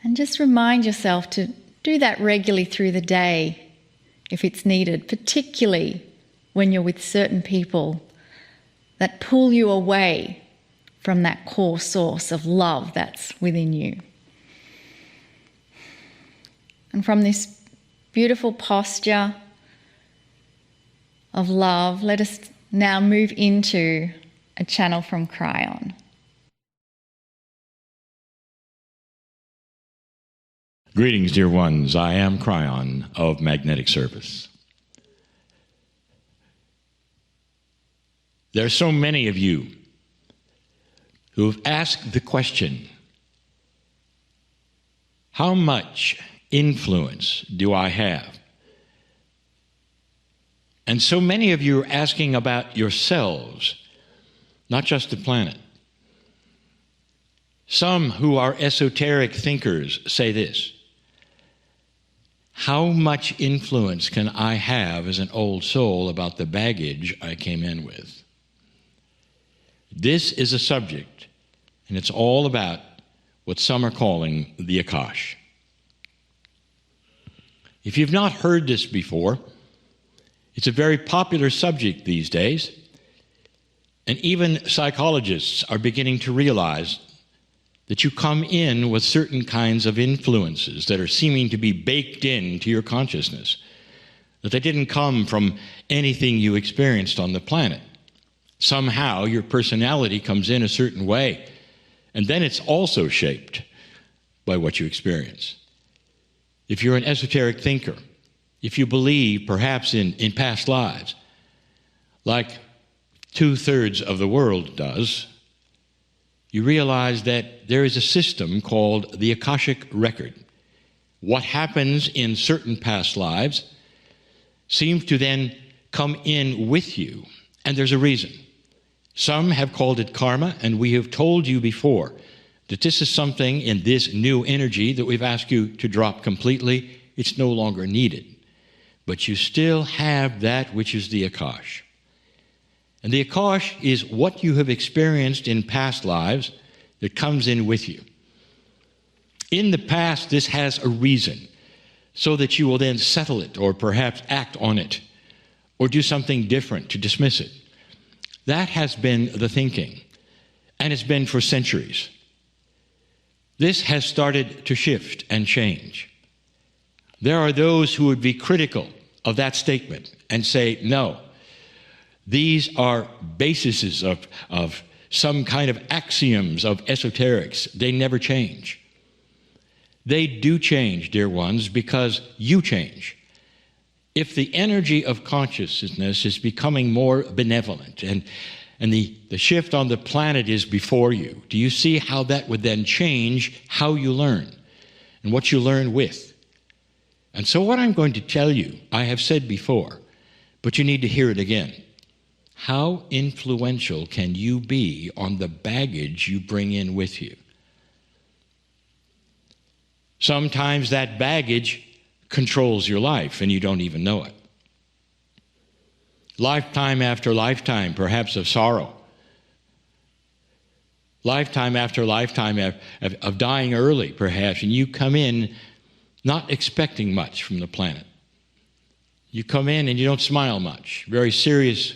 and just remind yourself to do that regularly through the day if it's needed, particularly when you're with certain people that pull you away from that core source of love that's within you. And from this beautiful posture of love, let us now move into a channel from Kryon. Greetings, dear ones. I am Kryon of Magnetic Service. There are so many of you who have asked the question, how much influence do I have? And so many of you are asking about yourselves, not just the planet. Some who are esoteric thinkers say this: how much influence can I have as an old soul about the baggage I came in with? This is a subject, and it's all about what some are calling the Akash. If you've not heard this before, it's a very popular subject these days, and even psychologists are beginning to realize that you come in with certain kinds of influences that are seeming to be baked into your consciousness, that they didn't come from anything you experienced on the planet. Somehow your personality comes in a certain way, and then it's also shaped by what you experience. If you're an esoteric thinker, if you believe perhaps in past lives, like 2/3 of the world does, you realize that there is a system called the Akashic Record. What happens in certain past lives seems to then come in with you, and there's a reason. Some have called it karma, and we have told you before that this is something in this new energy that we've asked you to drop completely. It's no longer needed. But you still have that which is the Akash. And the Akash is what you have experienced in past lives that comes in with you. In the past, this has a reason, so that you will then settle it or perhaps act on it or do something different to dismiss it. That has been the thinking, and it's been for centuries. This has started to shift and change. There are those who would be critical of that statement and say, no, these are bases of some kind of axioms of esoterics. They never change. They do change, dear ones, because you change. If the energy of consciousness is becoming more benevolent and the shift on the planet is before you, do you see how that would then change how you learn and what you learn with? And so what I'm going to tell you, I have said before, but you need to hear it again. How influential can you be on the baggage you bring in with you? Sometimes that baggage controls your life and you don't even know it. Lifetime after lifetime, perhaps of sorrow. Lifetime after lifetime of dying early, perhaps, and you come in not expecting much from the planet. You come in and you don't smile much, very serious,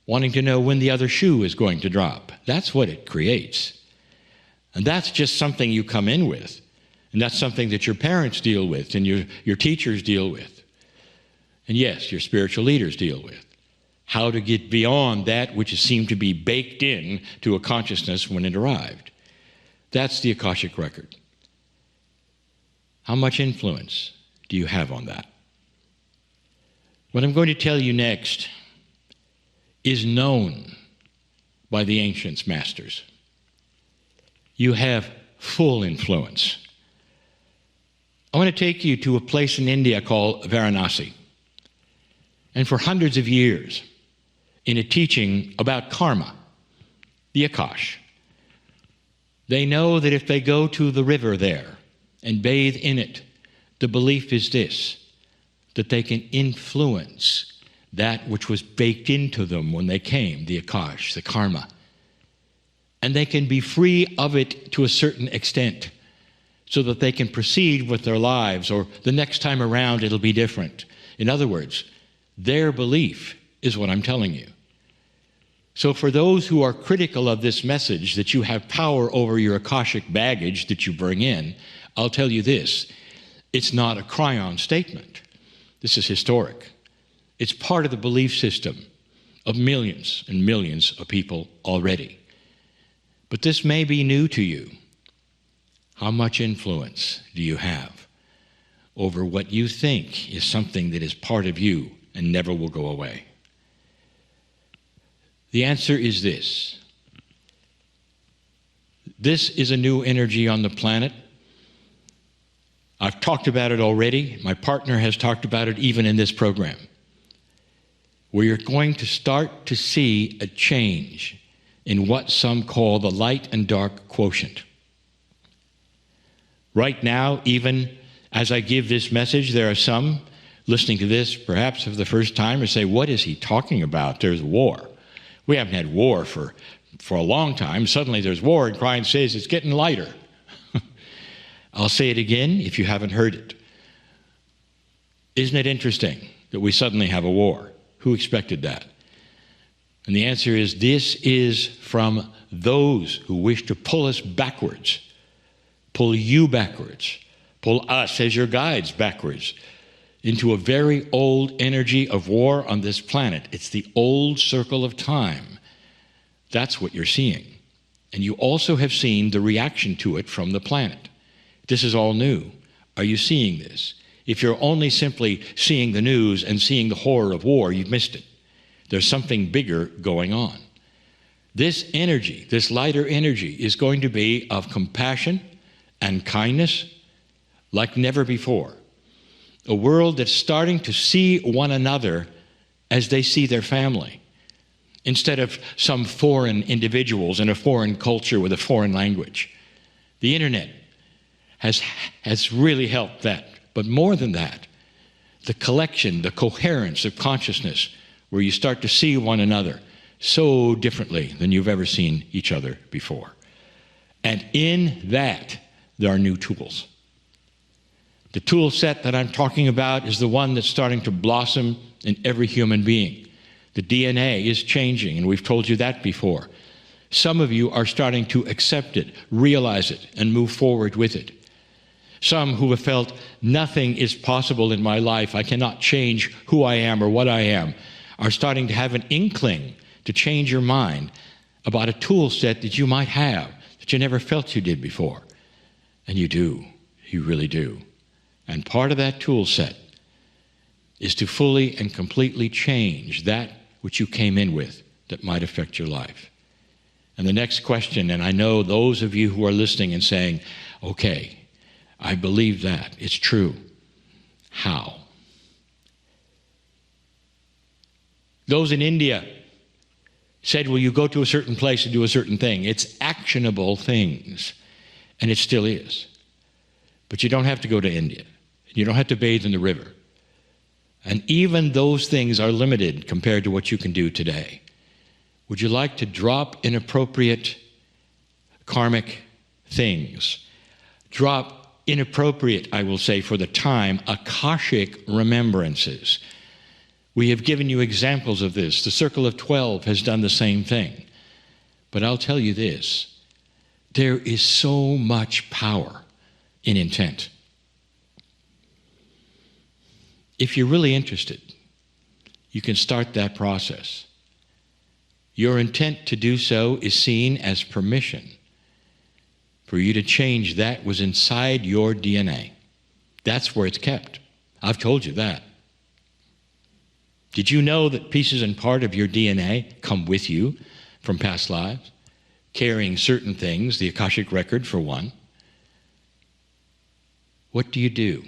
wanting to know when the other shoe is going to drop. That's what it creates. And that's just something you come in with. And that's something that your parents deal with and your teachers deal with. And yes, your spiritual leaders deal with. How to get beyond that which has seemed to be baked in to a consciousness when it arrived. That's the Akashic record. How much influence do you have on that? What I'm going to tell you next is known by the ancients' masters. You have full influence. I want to take you to a place in India called Varanasi. And for hundreds of years, in a teaching about karma, the Akash, they know that if they go to the river there and bathe in it, the belief is this, that they can influence that which was baked into them when they came, the Akash, the karma. And they can be free of it to a certain extent so that they can proceed with their lives, or the next time around it'll be different. In other words, their belief is what I'm telling you. So for those who are critical of this message, that you have power over your Akashic baggage that you bring in, I'll tell you this, it's not a Kryon statement. This is historic. It's part of the belief system of millions and millions of people already. But this may be new to you. How much influence do you have over what you think is something that is part of you and never will go away? The answer is this. This is a new energy on the planet. I've talked about it already. My partner has talked about it even in this program. Where you're going to start to see a change in what some call the light and dark quotient. Right now, even as I give this message, there are some listening to this perhaps for the first time and say, what is he talking about? There's war. We haven't had war for a long time. Suddenly there's war, and Kryon says it's getting lighter. I'll say it again if you haven't heard it. Isn't it interesting that we suddenly have a war? Who expected that? And the answer is, this is from those who wish to pull us backwards, pull you backwards, pull us as your guides backwards into a very old energy of war on this planet. It's the old circle of time. That's what you're seeing. And you also have seen the reaction to it from the planet. This is all new. Are you seeing this? If you're only simply seeing the news and seeing the horror of war, you've missed it. There's something bigger going on. This energy, this lighter energy, is going to be of compassion and kindness like never before. A world that's starting to see one another as they see their family, instead of some foreign individuals in a foreign culture with a foreign language. The internet has really helped that. But more than that, the collection, the coherence of consciousness, where you start to see one another so differently than you've ever seen each other before. And in that, there are new tools. The tool set that I'm talking about is the one that's starting to blossom in every human being. The DNA is changing, and we've told you that before. Some of you are starting to accept it, realize it, and move forward with it. Some who have felt nothing is possible in my life, I cannot change who I am or what I am, are starting to have an inkling to change your mind about a tool set that you might have that you never felt you did before. And you do. You really do. And part of that tool set is to fully and completely change that which you came in with that might affect your life. And the next question, and I know those of you who are listening and saying, okay, I believe that, it's true. How? Those in India said, well, you go to a certain place and do a certain thing. It's actionable things, and it still is. But you don't have to go to India. You don't have to bathe in the river. And even those things are limited compared to what you can do today. Would you like to drop inappropriate karmic things? Drop inappropriate, I will say for the time, Akashic remembrances. We have given you examples of this. The Circle of 12 has done the same thing. But I'll tell you this, there is so much power in intent. If you're really interested, you can start that process. Your intent to do so is seen as permission for you to change that was inside your DNA. That's where it's kept. I've told you that. Did you know that pieces and part of your DNA come with you from past lives, carrying certain things, the Akashic record for one? What do you do?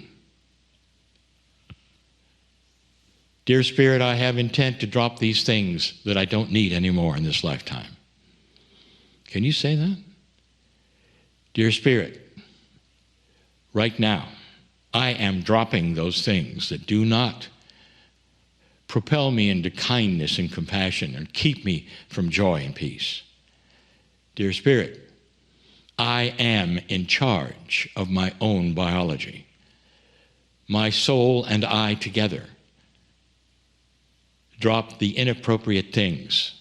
Dear Spirit, I have intent to drop these things that I don't need anymore in this lifetime. Can you say that? Dear Spirit, right now, I am dropping those things that do not propel me into kindness and compassion and keep me from joy and peace. Dear Spirit, I am in charge of my own biology. My soul and I together drop the inappropriate things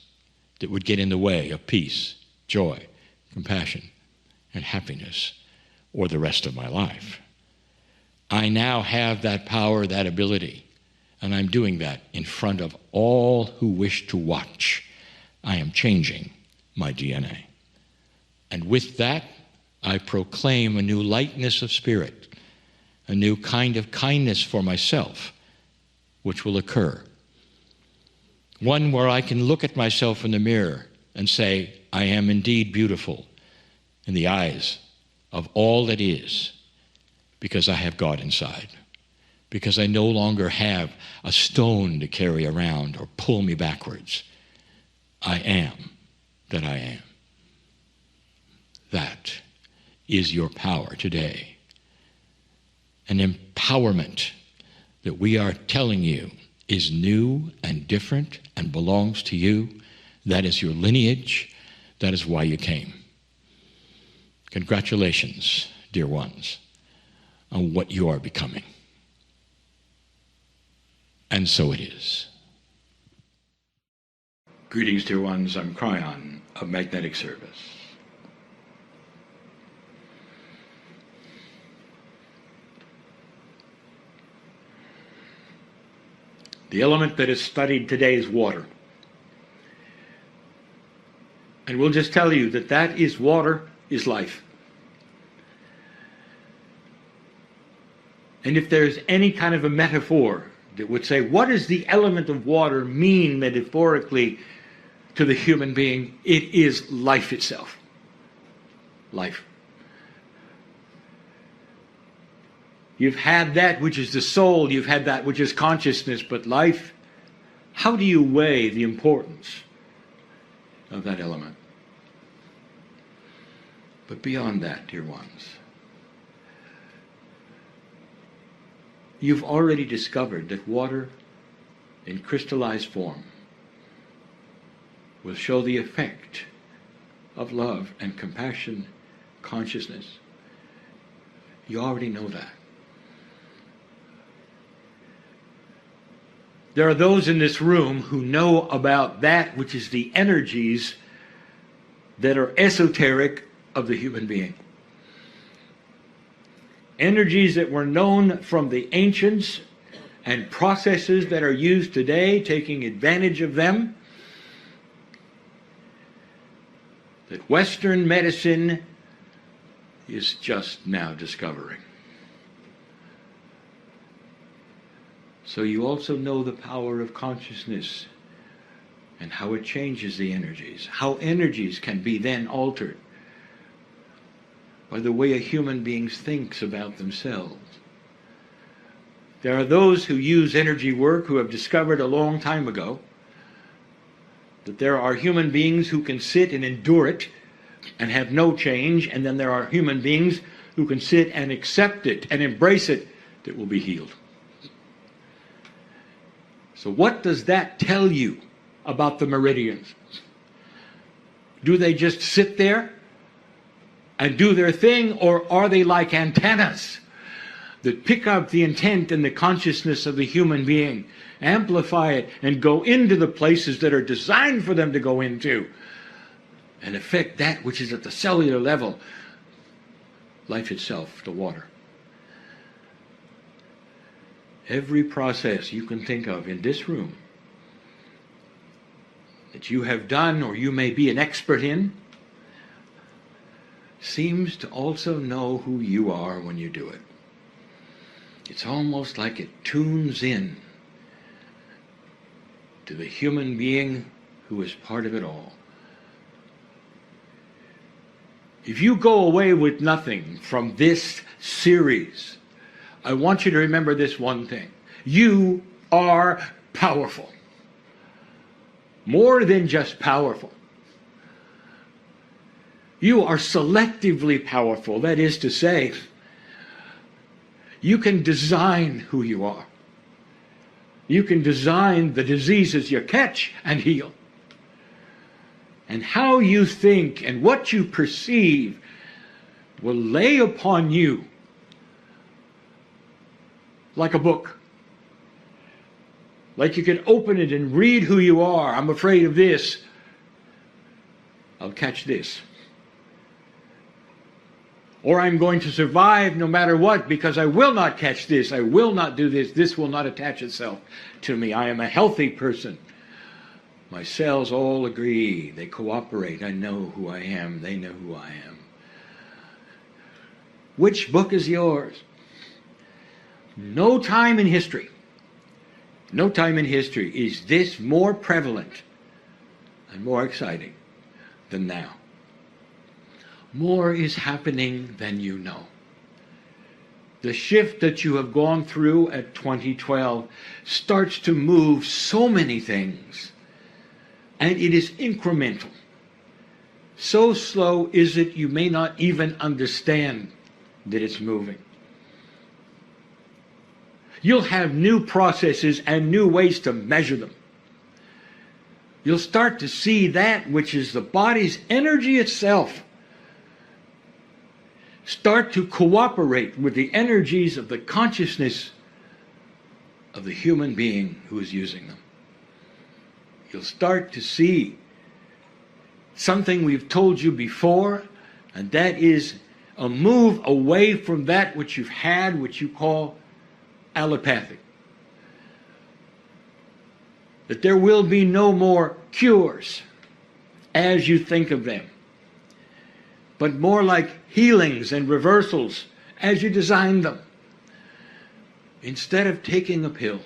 that would get in the way of peace, joy, compassion, and happiness, or the rest of my life. I now have that power, that ability, and I'm doing that in front of all who wish to watch. I am changing my DNA. And with that, I proclaim a new lightness of spirit, a new kind of kindness for myself, which will occur. One where I can look at myself in the mirror and say, I am indeed beautiful in the eyes of all that is, because I have God inside, because I no longer have a stone to carry around or pull me backwards. I am that I am. That is your power today. An empowerment that we are telling you is new and different and belongs to you. That is your lineage. That is why you came. Congratulations, dear ones, on what you are becoming. And so it is. Greetings, dear ones. I'm Kryon of Magnetic Service. The element that is studied today is water. And we'll just tell you that that is water is life. And if there's any kind of a metaphor that would say, what does the element of water mean metaphorically to the human being? It is life itself. Life. You've had that which is the soul, you've had that which is consciousness, but life, how do you weigh the importance of that element? But beyond that, dear ones, you've already discovered that water in crystallized form will show the effect of love and compassion consciousness. You already know that. There are those in this room who know about that which is the energies that are esoteric of the human being. Energies that were known from the ancients and processes that are used today, taking advantage of them, that Western medicine is just now discovering. So you also know the power of consciousness and how it changes the energies, how energies can be then altered by the way a human being thinks about themselves. There are those who use energy work who have discovered a long time ago that there are human beings who can sit and endure it and have no change, and then there are human beings who can sit and accept it and embrace it that will be healed. So what does that tell you about the meridians? Do they just sit there and do their thing, or are they like antennas that pick up the intent and the consciousness of the human being, amplify it, and go into the places that are designed for them to go into, and affect that which is at the cellular level, life itself, the water? Every process you can think of in this room that you have done or you may be an expert in seems to also know who you are when you do it. It's almost like it tunes in to the human being who is part of it all. If you go away with nothing from this series, I want you to remember this one thing. You are powerful. More than just powerful. You are selectively powerful. That is to say, you can design who you are. You can design the diseases you catch and heal. And how you think and what you perceive will lay upon you like a book. Like you can open it and read who you are. I'm afraid of this. I'll catch this. Or I'm going to survive no matter what because I will not catch this. I will not do this. This will not attach itself to me. I am a healthy person. My cells all agree. They cooperate. I know who I am. They know who I am. Which book is yours? No time in history is this more prevalent and more exciting than now. More is happening than you know. The shift that you have gone through at 2012 starts to move so many things, and it is incremental. So slow is it you may not even understand that it's moving. You'll have new processes and new ways to measure them. You'll start to see that which is the body's energy itself start to cooperate with the energies of the consciousness of the human being who is using them. You'll start to see something we've told you before, and that is a move away from that which you've had, which you call allopathic. That there will be no more cures as you think of them, but more like healings and reversals as you design them. Instead of taking a pill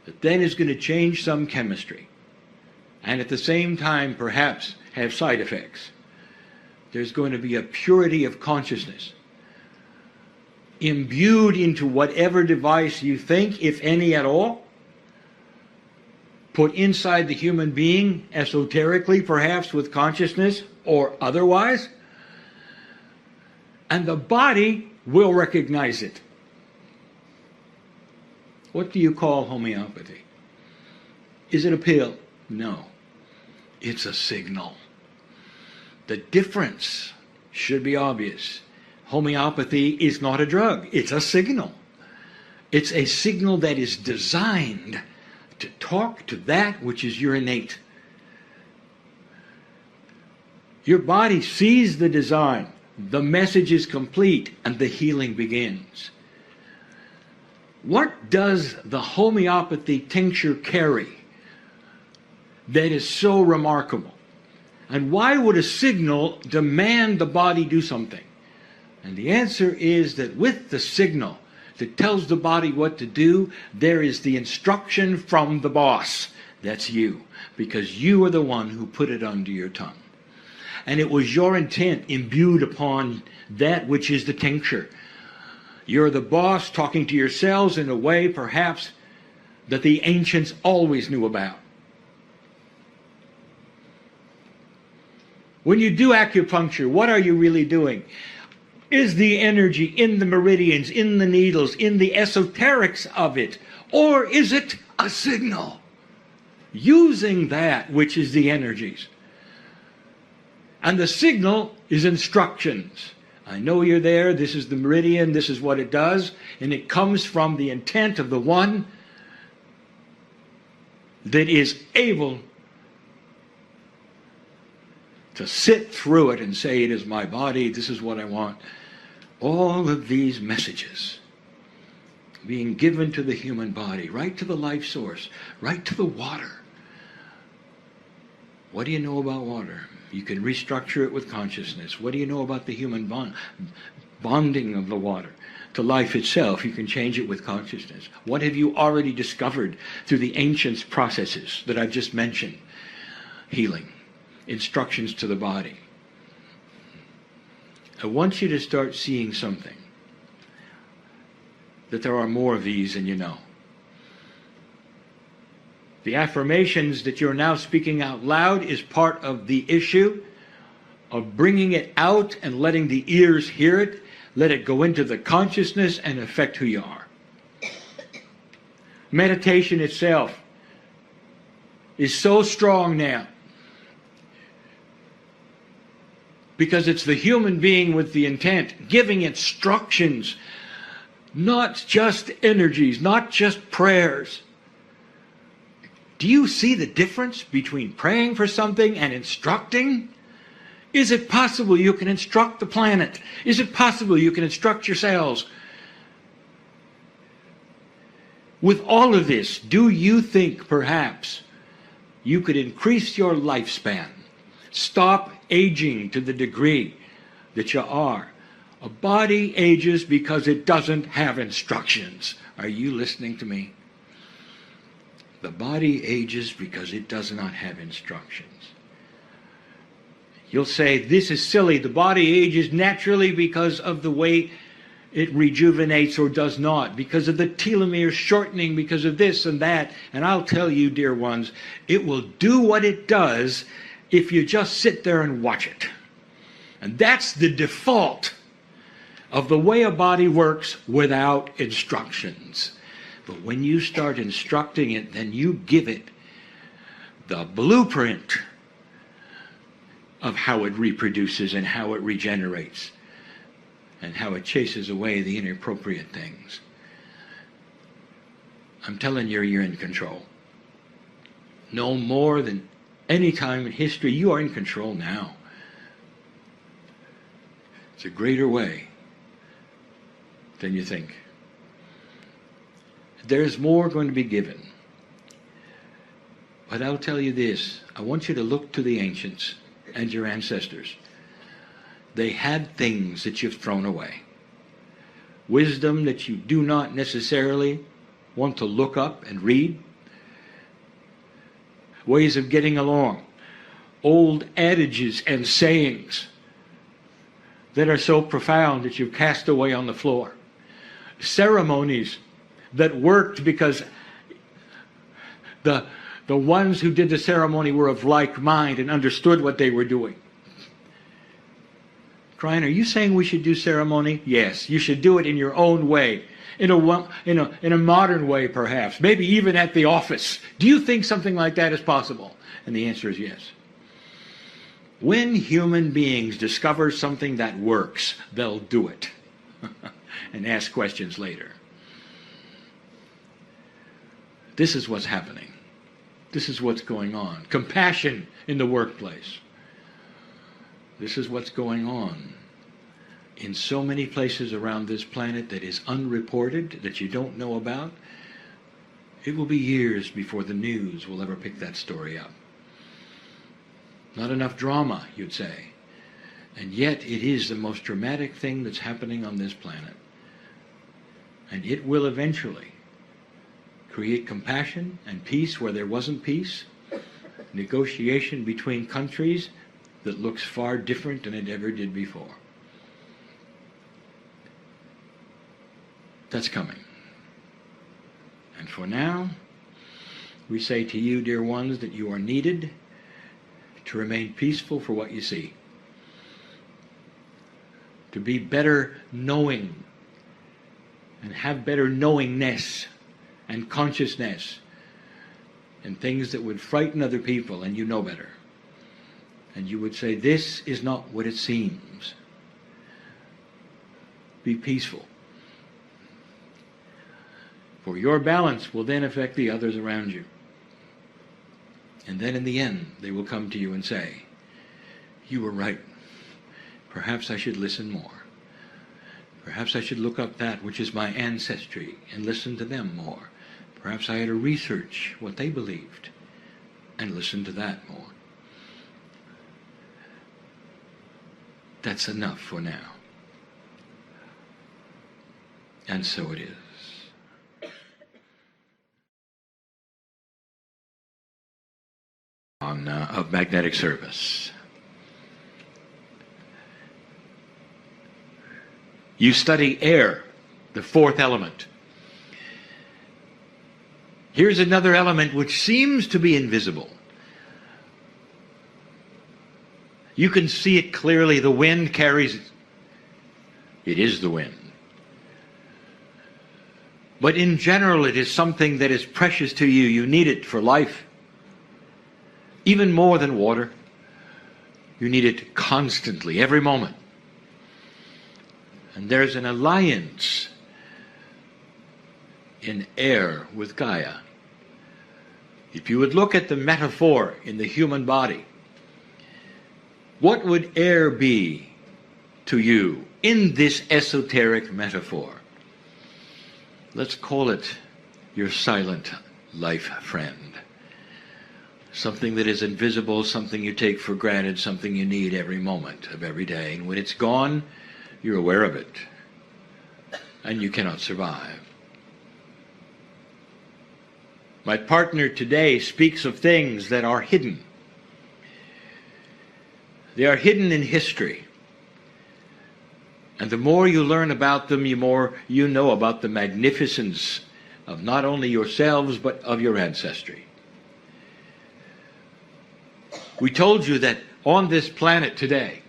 that then is going to change some chemistry and at the same time perhaps have side effects, there's going to be a purity of consciousness imbued into whatever device you think, if any at all, put inside the human being, esoterically perhaps with consciousness or otherwise, and the body will recognize it. What do you call homeopathy? Is it a pill? No. It's a signal. The difference should be obvious. Homeopathy is not a drug. It's a signal. It's a signal that is designed to talk to that which is your innate. Your body sees the design. The message is complete and the healing begins. What does the homeopathy tincture carry that is so remarkable? And why would a signal demand the body do something? And the answer is that with the signal that tells the body what to do, there is the instruction from the boss. That's you, because you are the one who put it under your tongue. And it was your intent imbued upon that which is the tincture. You're the boss talking to yourselves in a way, perhaps, that the ancients always knew about. When you do acupuncture, what are you really doing? Is the energy in the meridians, in the needles, in the esoterics of it? Or is it a signal? Using that which is the energies. And the signal is instructions. I know you're there, this is the meridian, this is what it does, and it comes from the intent of the one that is able to sit through it and say, it is my body, this is what I want. All of these messages being given to the human body, right to the life source, right to the water. What do you know about water? You can restructure it with consciousness. What do you know about the human bonding of the water to life itself? You can change it with consciousness. What have you already discovered through the ancients' processes that I've just mentioned? Healing. Instructions to the body. I want you to start seeing something. That there are more of these than you know. The affirmations that you're now speaking out loud is part of the issue of bringing it out and letting the ears hear it, let it go into the consciousness and affect who you are. Meditation itself is so strong now because it's the human being with the intent giving instructions, not just energies, not just prayers. Do you see the difference between praying for something and instructing? Is it possible you can instruct the planet? Is it possible you can instruct yourselves? With all of this, do you think perhaps you could increase your lifespan? Stop aging to the degree that you are. A body ages because it doesn't have instructions. Are you listening to me? The body ages because it does not have instructions. You'll say, this is silly. The body ages naturally because of the way it rejuvenates or does not, because of the telomere shortening, because of this and that. And I'll tell you, dear ones, it will do what it does if you just sit there and watch it. And that's the default of the way a body works without instructions. But when you start instructing it, then you give it the blueprint of how it reproduces and how it regenerates and how it chases away the inappropriate things. I'm telling you, you're in control. No more than any time in history, you are in control now. It's a greater way than you think. There's more going to be given. But I'll tell you this. I want you to look to the ancients and your ancestors. They had things that you've thrown away. Wisdom that you do not necessarily want to look up and read. Ways of getting along. Old adages and sayings that are so profound that you've cast away on the floor. Ceremonies that worked because the ones who did the ceremony were of like mind and understood what they were doing. Kryon, are you saying we should do ceremony? Yes, you should do it in your own way. In a modern way, perhaps. Maybe even at the office. Do you think something like that is possible? And the answer is yes. When human beings discover something that works, they'll do it and ask questions later. This is what's happening. This is what's going on. Compassion in the workplace. This is what's going on in so many places around this planet that is unreported, that you don't know about. It will be years before the news will ever pick that story up. Not enough drama, you'd say. And yet it is the most dramatic thing that's happening on this planet. And it will eventually create compassion and peace where there wasn't peace, negotiation between countries that looks far different than it ever did before. That's coming. And for now, we say to you, dear ones, that you are needed to remain peaceful for what you see, to be better knowing and have better knowingness and consciousness and things that would frighten other people, and you know better. And you would say, this is not what it seems. Be peaceful. For your balance will then affect the others around you. And then in the end, they will come to you and say, you were right. Perhaps I should listen more. Perhaps I should look up that which is my ancestry and listen to them more. Perhaps I had to research what they believed and listen to that more. That's enough for now. And so it is. Of magnetic service. You study air, the fourth element. Here's another element which seems to be invisible. You can see it clearly. The wind carries it. It is the wind. But in general, it is something that is precious to you. You need it for life. Even more than water. You need it constantly, every moment. And there's an alliance in air with Gaia. If you would look at the metaphor in the human body, what would air be to you in this esoteric metaphor? Let's call it your silent life friend. Something that is invisible, something you take for granted, something you need every moment of every day. And when it's gone, you're aware of it. And you cannot survive. My partner today speaks of things that are hidden. They are hidden in history. And the more you learn about them, the more you know about the magnificence of not only yourselves, but of your ancestry. We told you that on this planet today,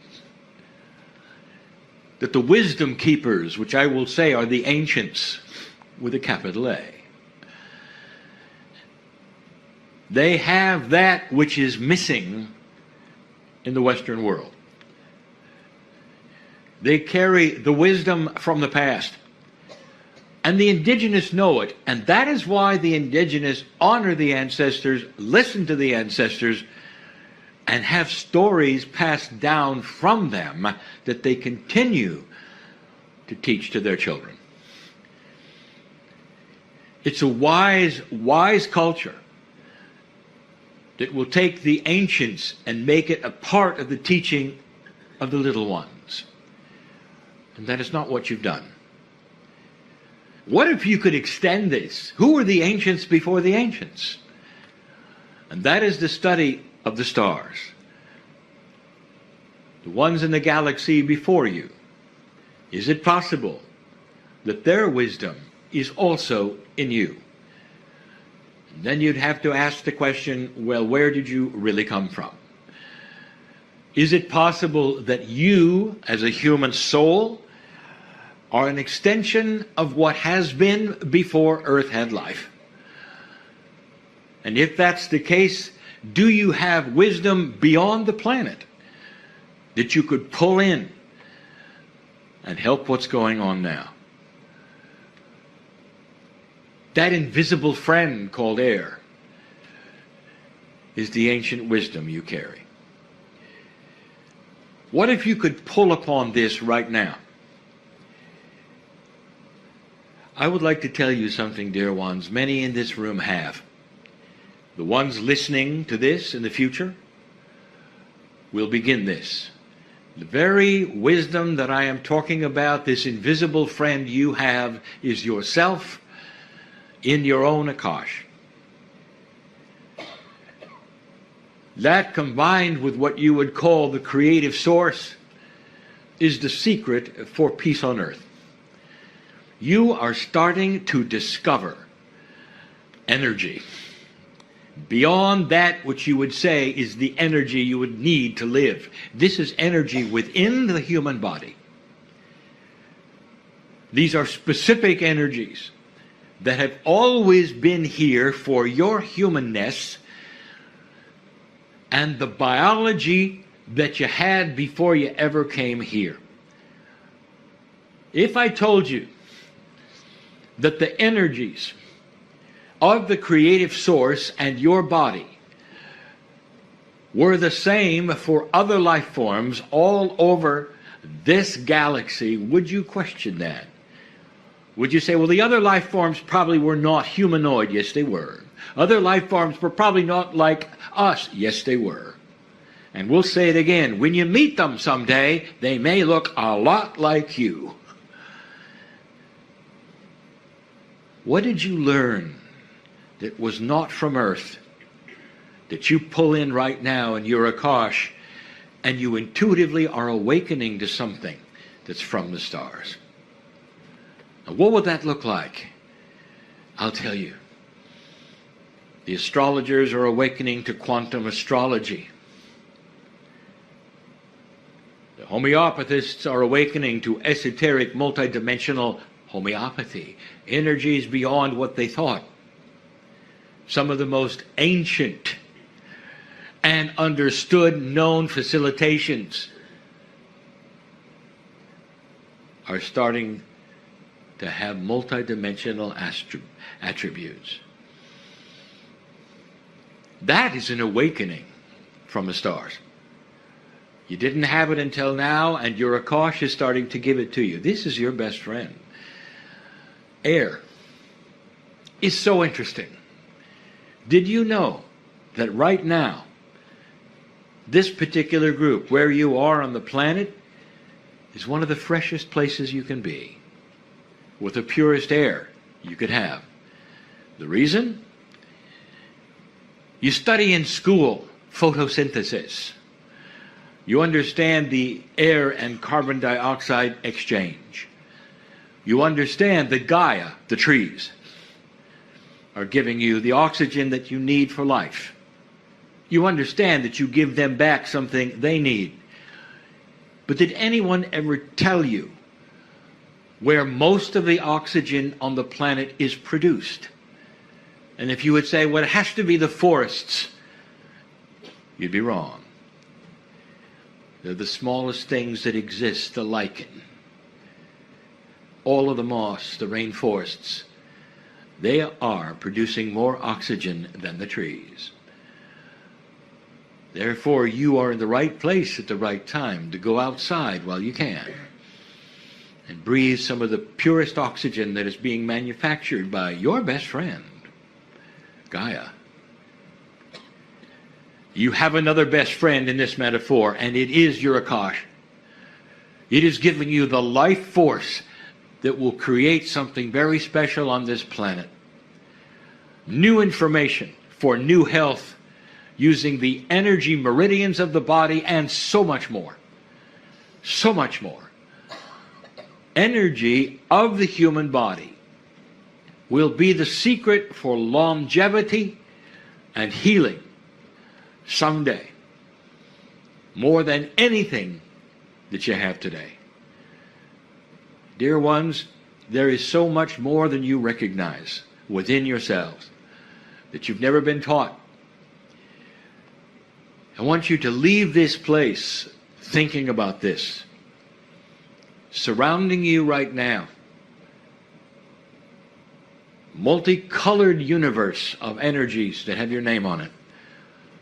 that the wisdom keepers, which I will say are the ancients, with a capital A, they have that which is missing in the Western world. They carry the wisdom from the past. And the indigenous know it. And that is why the indigenous honor the ancestors, listen to the ancestors, and have stories passed down from them that they continue to teach to their children. It's a wise culture that will take the ancients and make it a part of the teaching of the little ones. And that is not what you've done. What if you could extend this? Who were the ancients before the ancients? And that is the study of the stars. The ones in the galaxy before you. Is it possible that their wisdom is also in you? And then you'd have to ask the question, well, where did you really come from? Is it possible that you, as a human soul, are an extension of what has been before Earth had life? And if that's the case, do you have wisdom beyond the planet that you could pull in and help what's going on now. That invisible friend called air is the ancient wisdom you carry. What if you could pull upon this right now? I would like to tell you something, dear ones. Many in this room have. The ones listening to this in the future will begin this. The very wisdom that I am talking about, this invisible friend you have, is yourself in your own Akash. That, combined with what you would call the creative source, is the secret for peace on earth. You are starting to discover energy beyond that which you would say is the energy you would need to live. This is energy within the human body. These are specific energies that have always been here for your humanness and the biology that you had before you ever came here. If I told you that the energies of the creative source and your body were the same for other life forms all over this galaxy, would you question that? Would you say, well, the other life forms probably were not humanoid? Yes, they were. Other life forms were probably not like us? Yes, they were. And we'll say it again, when you meet them someday, they may look a lot like you. What did you learn that was not from Earth, that you pull in right now in your Akash, and you intuitively are awakening to something that's from the stars? Now, what would that look like? I'll tell you. The astrologers are awakening to quantum astrology. The homeopathists are awakening to esoteric multidimensional homeopathy, energies beyond what they thought. Some of the most ancient and understood known facilitations are starting to have multidimensional attributes. That is an awakening from the stars. You didn't have it until now, and your Akash is starting to give it to you. This is your best friend. Air is so interesting. Did you know that right now, this particular group, where you are on the planet, is one of the freshest places you can be, with the purest air you could have? The reason? You study in school photosynthesis. You understand the air and carbon dioxide exchange. You understand that Gaia, the trees, are giving you the oxygen that you need for life. You understand that you give them back something they need. But did anyone ever tell you where most of the oxygen on the planet is produced? And if you would say, well, it has to be the forests, you'd be wrong. They're the smallest things that exist, the lichen. All of the moss, the rainforests, they are producing more oxygen than the trees. Therefore, you are in the right place at the right time to go outside while you can and breathe some of the purest oxygen that is being manufactured by your best friend, Gaia. You have another best friend in this metaphor, and it is your Akash. It is giving you the life force that will create something very special on this planet. New information for new health using the energy meridians of the body and so much more. So much more. Energy of the human body will be the secret for longevity and healing someday, more than anything that you have today. Dear ones, there is so much more than you recognize within yourselves that you've never been taught. I want you to leave this place thinking about this. Surrounding you right now, multicolored universe of energies that have your name on it,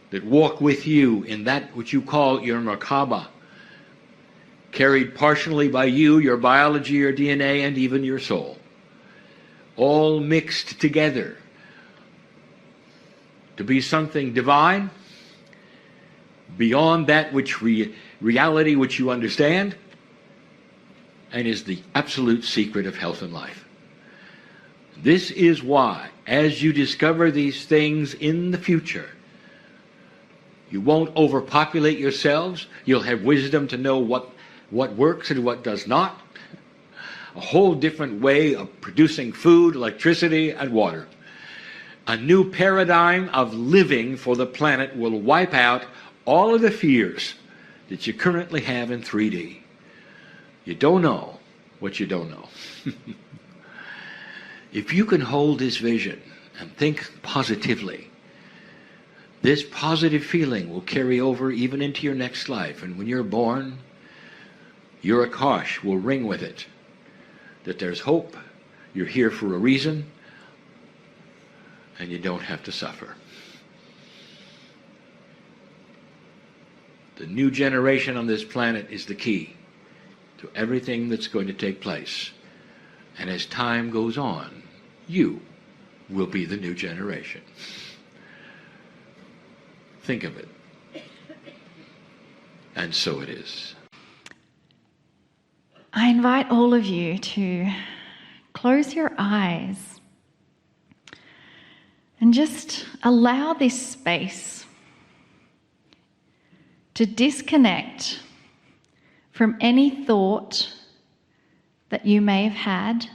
that walk with you in that which you call your Merkaba, carried partially by you, your biology, your DNA, and even your soul, all mixed together to be something divine, beyond that which reality which you understand, and is the absolute secret of health and life. This is why, as you discover these things in the future, you won't overpopulate yourselves. You'll have wisdom to know what works and what does not. A whole different way of producing food, electricity, and water. A new paradigm of living for the planet will wipe out all of the fears that you currently have in 3D. You don't know what you don't know. If you can hold this vision and think positively, this positive feeling will carry over even into your next life. And when you're born, your Akash will ring with it, that there's hope, you're here for a reason, and you don't have to suffer. The new generation on this planet is the key to everything that's going to take place. And as time goes on, you will be the new generation. Think of it. And so it is. I invite all of you to close your eyes and just allow this space to disconnect from any thought that you may have had,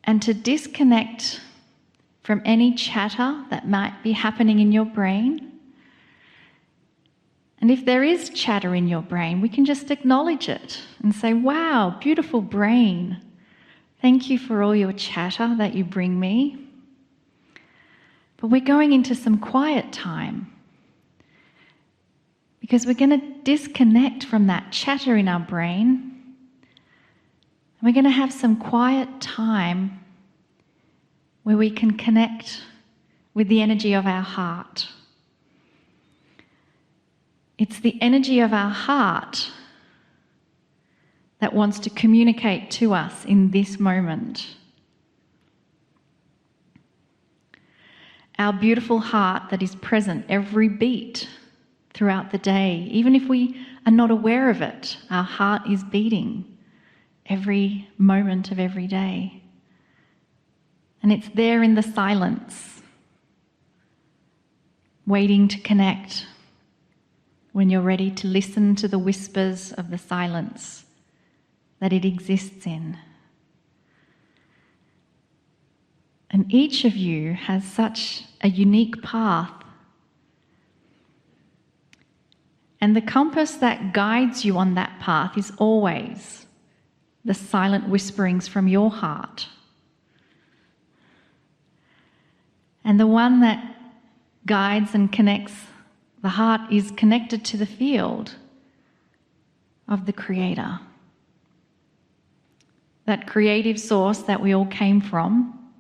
and to disconnect from any chatter that might be happening in your brain. And if there is chatter in your brain, we can just acknowledge it and say, wow, beautiful brain. Thank you for all your chatter that you bring me. But we're going into some quiet time, because we're going to disconnect from that chatter in our brain. We're going to have some quiet time where we can connect with the energy of our heart. It's the energy of our heart that wants to communicate to us in this moment. Our beautiful heart that is present every beat throughout the day. Even if we are not aware of it, our heart is beating every moment of every day. And it's there in the silence, waiting to connect when you're ready to listen to the whispers of the silence that it exists in. And each of you has such a unique path. And the compass that guides you on that path is always the silent whisperings from your heart. And the one that guides and connects the heart is connected to the field of the Creator. That creative source that we all came from,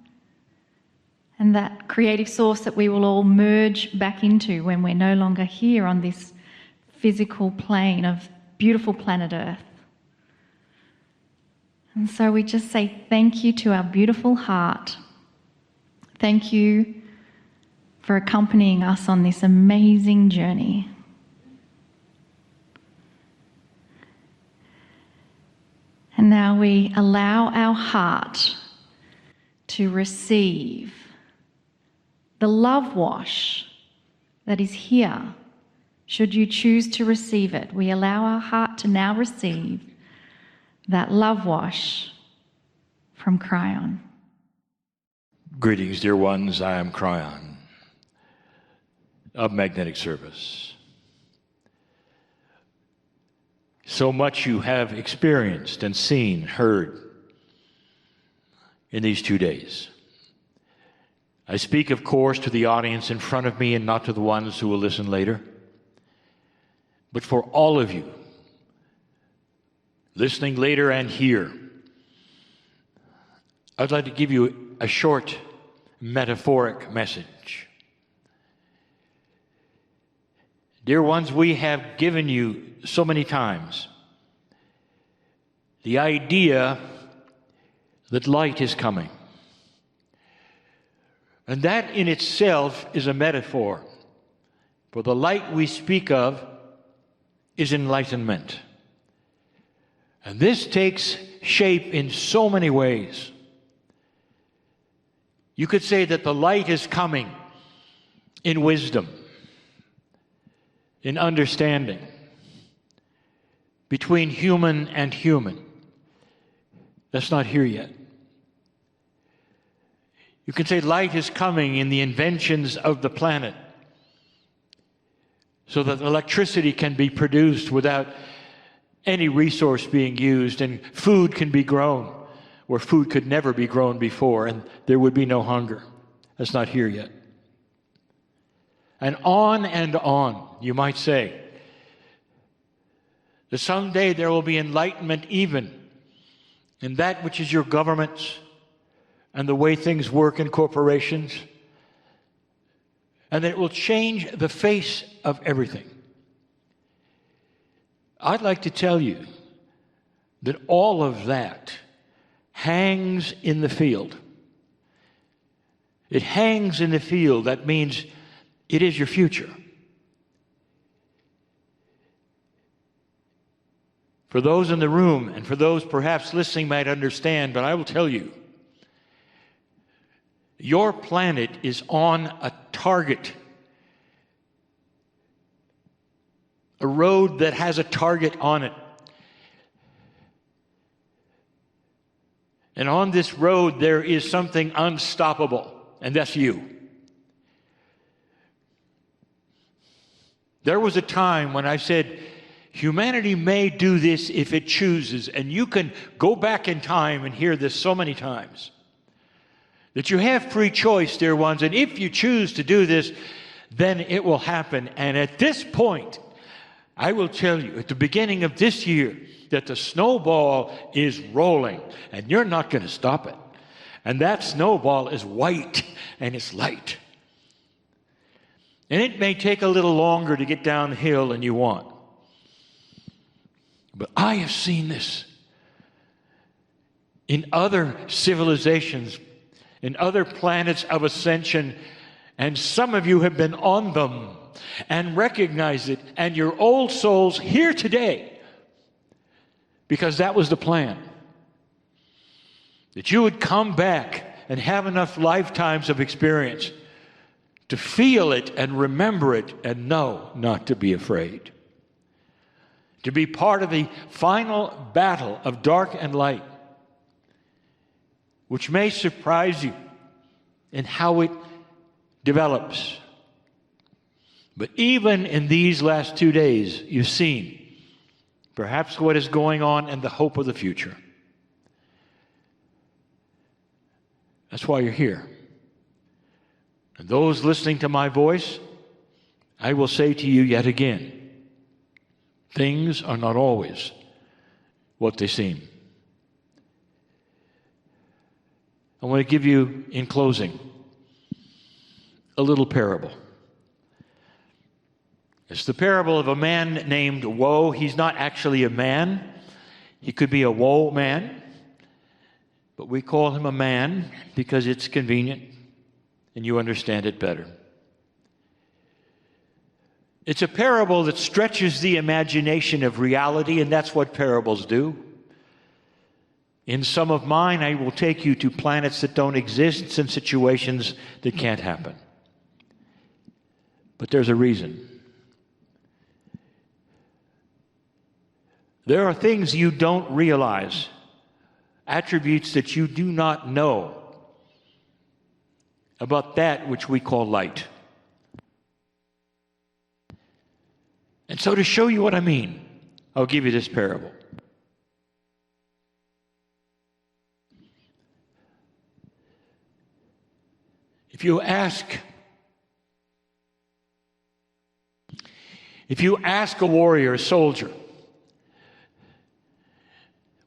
and that creative source that we will all merge back into when we're no longer here on this physical plane of beautiful planet Earth. And so we just say thank you to our beautiful heart. Thank you for accompanying us on this amazing journey. And now we allow our heart to receive the love wash that is here, should you choose to receive it. We allow our heart to now receive that love wash from Kryon. Greetings, dear ones. I am Kryon of Magnetic Service. So much you have experienced and seen, heard in these 2 days. I speak, of course, to the audience in front of me and not to the ones who will listen later. but for all of you, listening later and here, I'd like to give you a short metaphoric message. Dear ones, we have given you so many times the idea that light is coming. And that in itself is a metaphor. For the light we speak of is enlightenment. And this takes shape in so many ways. You could say that the light is coming in wisdom, in understanding, between human and human. That's not here yet. You can say light is coming in the inventions of the planet so that electricity can be produced without any resource being used, and food can be grown where food could never be grown before, and there would be no hunger. That's not here yet. And on, you might say, that someday there will be enlightenment even in that which is your governments and the way things work in corporations, and that it will change the face of everything. I'd like to tell you that all of that hangs in the field. It hangs in the field. That means it is your future. For those in the room and for those perhaps listening might understand, but I will tell you, your planet is on a target, a road that has a target on it. And on this road there is something unstoppable, and that's you. There was a time when I said, humanity may do this if it chooses, and you can go back in time and hear this so many times, that you have free choice, dear ones, and if you choose to do this, then it will happen. And at this point, I will tell you, at the beginning of this year, that the snowball is rolling, and you're not going to stop it. And that snowball is white, and it's light. And it may take a little longer to get down the hill than you want. But I have seen this in other civilizations, in other planets of ascension, and some of you have been on them and recognize it, and your old souls here today, because that was the plan, that you would come back and have enough lifetimes of experience to feel it and remember it and know not to be afraid, to be part of the final battle of dark and light, which may surprise you in how it develops. But even in these last 2 days, you've seen perhaps what is going on and the hope of the future. That's why you're here. And those listening to my voice, I will say to you yet again, things are not always what they seem. I want to give you, in closing, a little parable. It's the parable of a man named Woe. He's not actually a man. He could be a woe man, but we call him a man because it's convenient and you understand it better. It's a parable that stretches the imagination of reality, and that's what parables do. In some of mine, I will take you to planets that don't exist and situations that can't happen. But there's a reason. There are things you don't realize, attributes that you do not know about that which we call light. And so to show you what I mean, I'll give you this parable. If you ask If you ask a warrior, a soldier,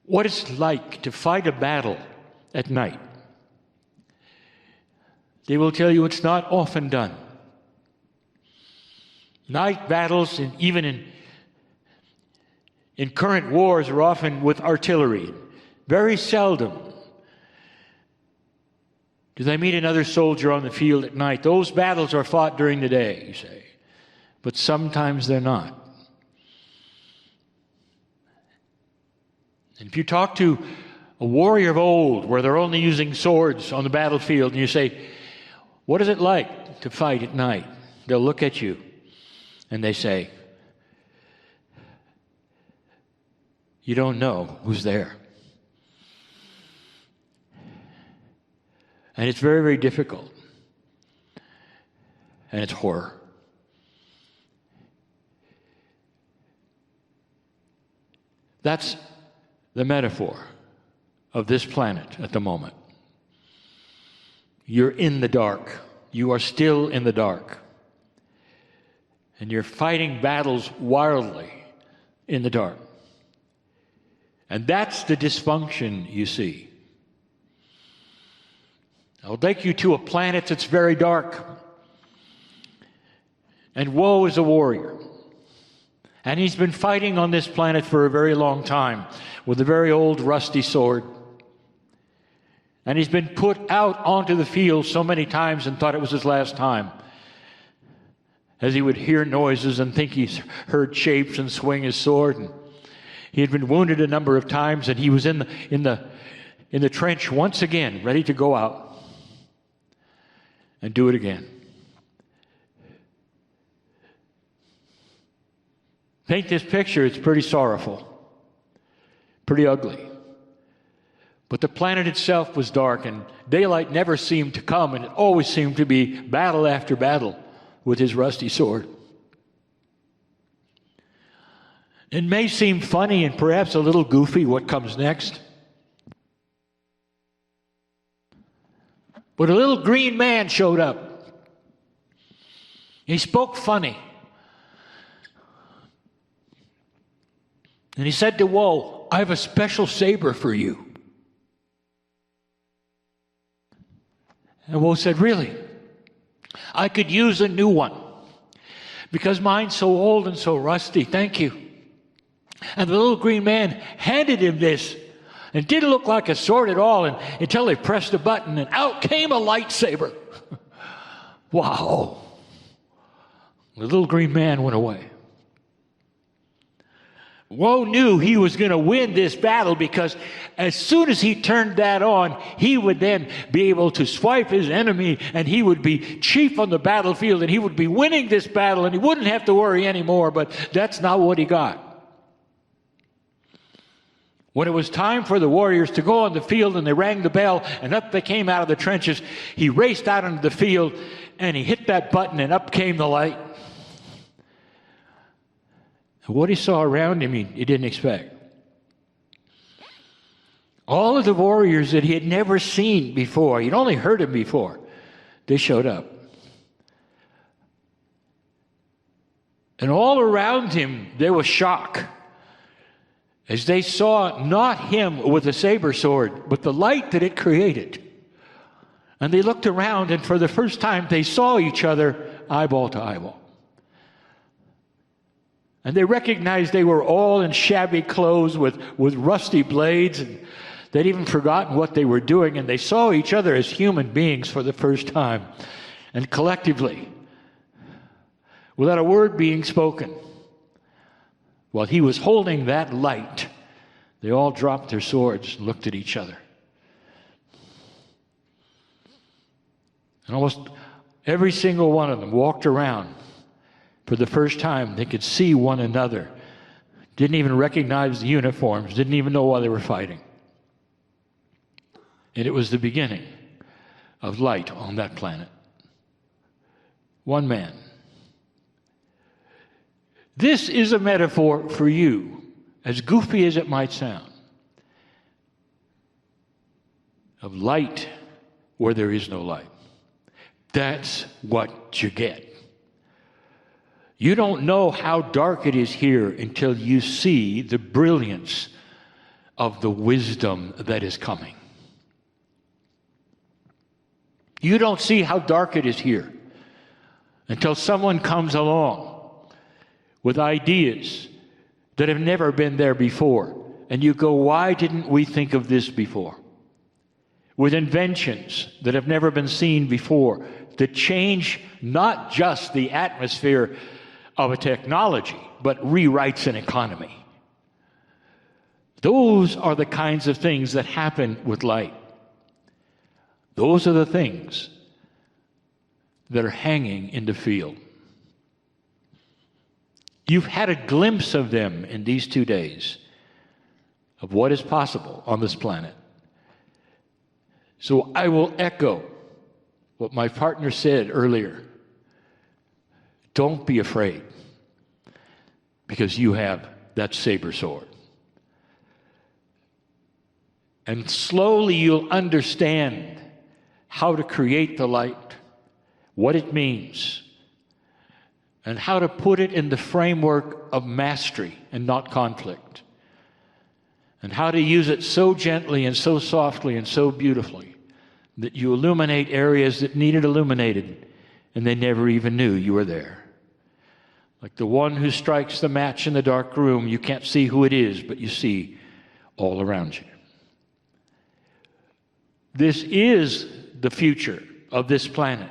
what it's like to fight a battle at night, they will tell you it's not often done. Night battles, and even in current wars, are often with artillery. Very seldom do they meet another soldier on the field at night. Those battles are fought during the day, you say. But sometimes they're not. And if you talk to a warrior of old, where they're only using swords on the battlefield, and you say, what is it like to fight at night? They'll look at you and they say, you don't know who's there. And it's very, very difficult. And it's horror. That's the metaphor of this planet at the moment. You're in the dark. You are still in the dark. And you're fighting battles wildly in the dark. And that's the dysfunction you see. I'll take you to a planet that's very dark. And woe is a warrior. And he's been fighting on this planet for a very long time with a very old rusty sword. And he's been put out onto the field so many times and thought it was his last time, as he would hear noises and think he's heard shapes and swing his sword. And he had been wounded a number of times, and he was in the trench once again, ready to go out and do it again. Paint this picture, it's pretty sorrowful, pretty ugly. But the planet itself was dark, and daylight never seemed to come, and it always seemed to be battle after battle with his rusty sword. It may seem funny and perhaps a little goofy what comes next. But a little green man showed up. He spoke funny. And he said to Woe, I have a special saber for you. And Woe said, really? I could use a new one because mine's so old and so rusty. Thank you. And the little green man handed him this. And it didn't look like a sword at all until they pressed a button and out came a lightsaber. Wow. The little green man went away. Woe knew he was going to win this battle because as soon as he turned that on, he would then be able to swipe his enemy and he would be chief on the battlefield and he would be winning this battle and he wouldn't have to worry anymore, but that's not what he got. When it was time for the warriors to go on the field and they rang the bell and up they came out of the trenches, he raced out into the field and he hit that button and up came the light. What he saw around him, he didn't expect. All of the warriors that he had never seen before, he'd only heard them before, they showed up. And all around him, there was shock as they saw not him with a saber sword, but the light that it created. And they looked around, and for the first time, they saw each other eyeball to eyeball. And they recognized they were all in shabby clothes with rusty blades. And they'd even forgotten what they were doing. And they saw each other as human beings for the first time. And collectively, without a word being spoken, while he was holding that light, they all dropped their swords and looked at each other. And almost every single one of them walked around. For the first time, they could see one another. Didn't even recognize the uniforms. Didn't even know why they were fighting. And it was the beginning of light on that planet. One man. This is a metaphor for you, as goofy as it might sound, of light where there is no light. That's what you get. You don't know how dark it is here until you see the brilliance of the wisdom that is coming. You don't see how dark it is here until someone comes along with ideas that have never been there before. And you go, why didn't we think of this before? With inventions that have never been seen before, that change not just the atmosphere of a technology, but rewrites an economy. Those are the kinds of things that happen with light. Those are the things that are hanging in the field. You've had a glimpse of them in these 2 days, of what is possible on this planet. So I will echo what my partner said earlier. Don't be afraid, because you have that saber sword. And slowly you'll understand how to create the light, what it means, and how to put it in the framework of mastery and not conflict, and how to use it so gently and so softly and so beautifully that you illuminate areas that needed illuminated and they never even knew you were there. Like the one who strikes the match in the dark room, you can't see who it is, but you see all around you. This is the future of this planet,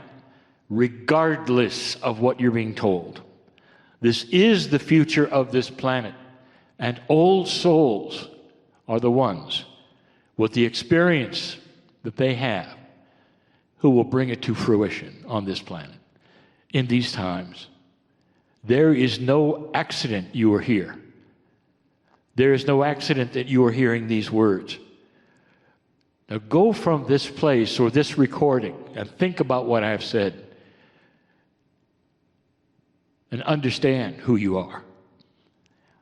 regardless of what you're being told. This is the future of this planet, and old souls are the ones with the experience that they have who will bring it to fruition on this planet in these times. There is no accident you are here. There is no accident that you are hearing these words. Now go from this place or this recording and think about what I have said and understand who you are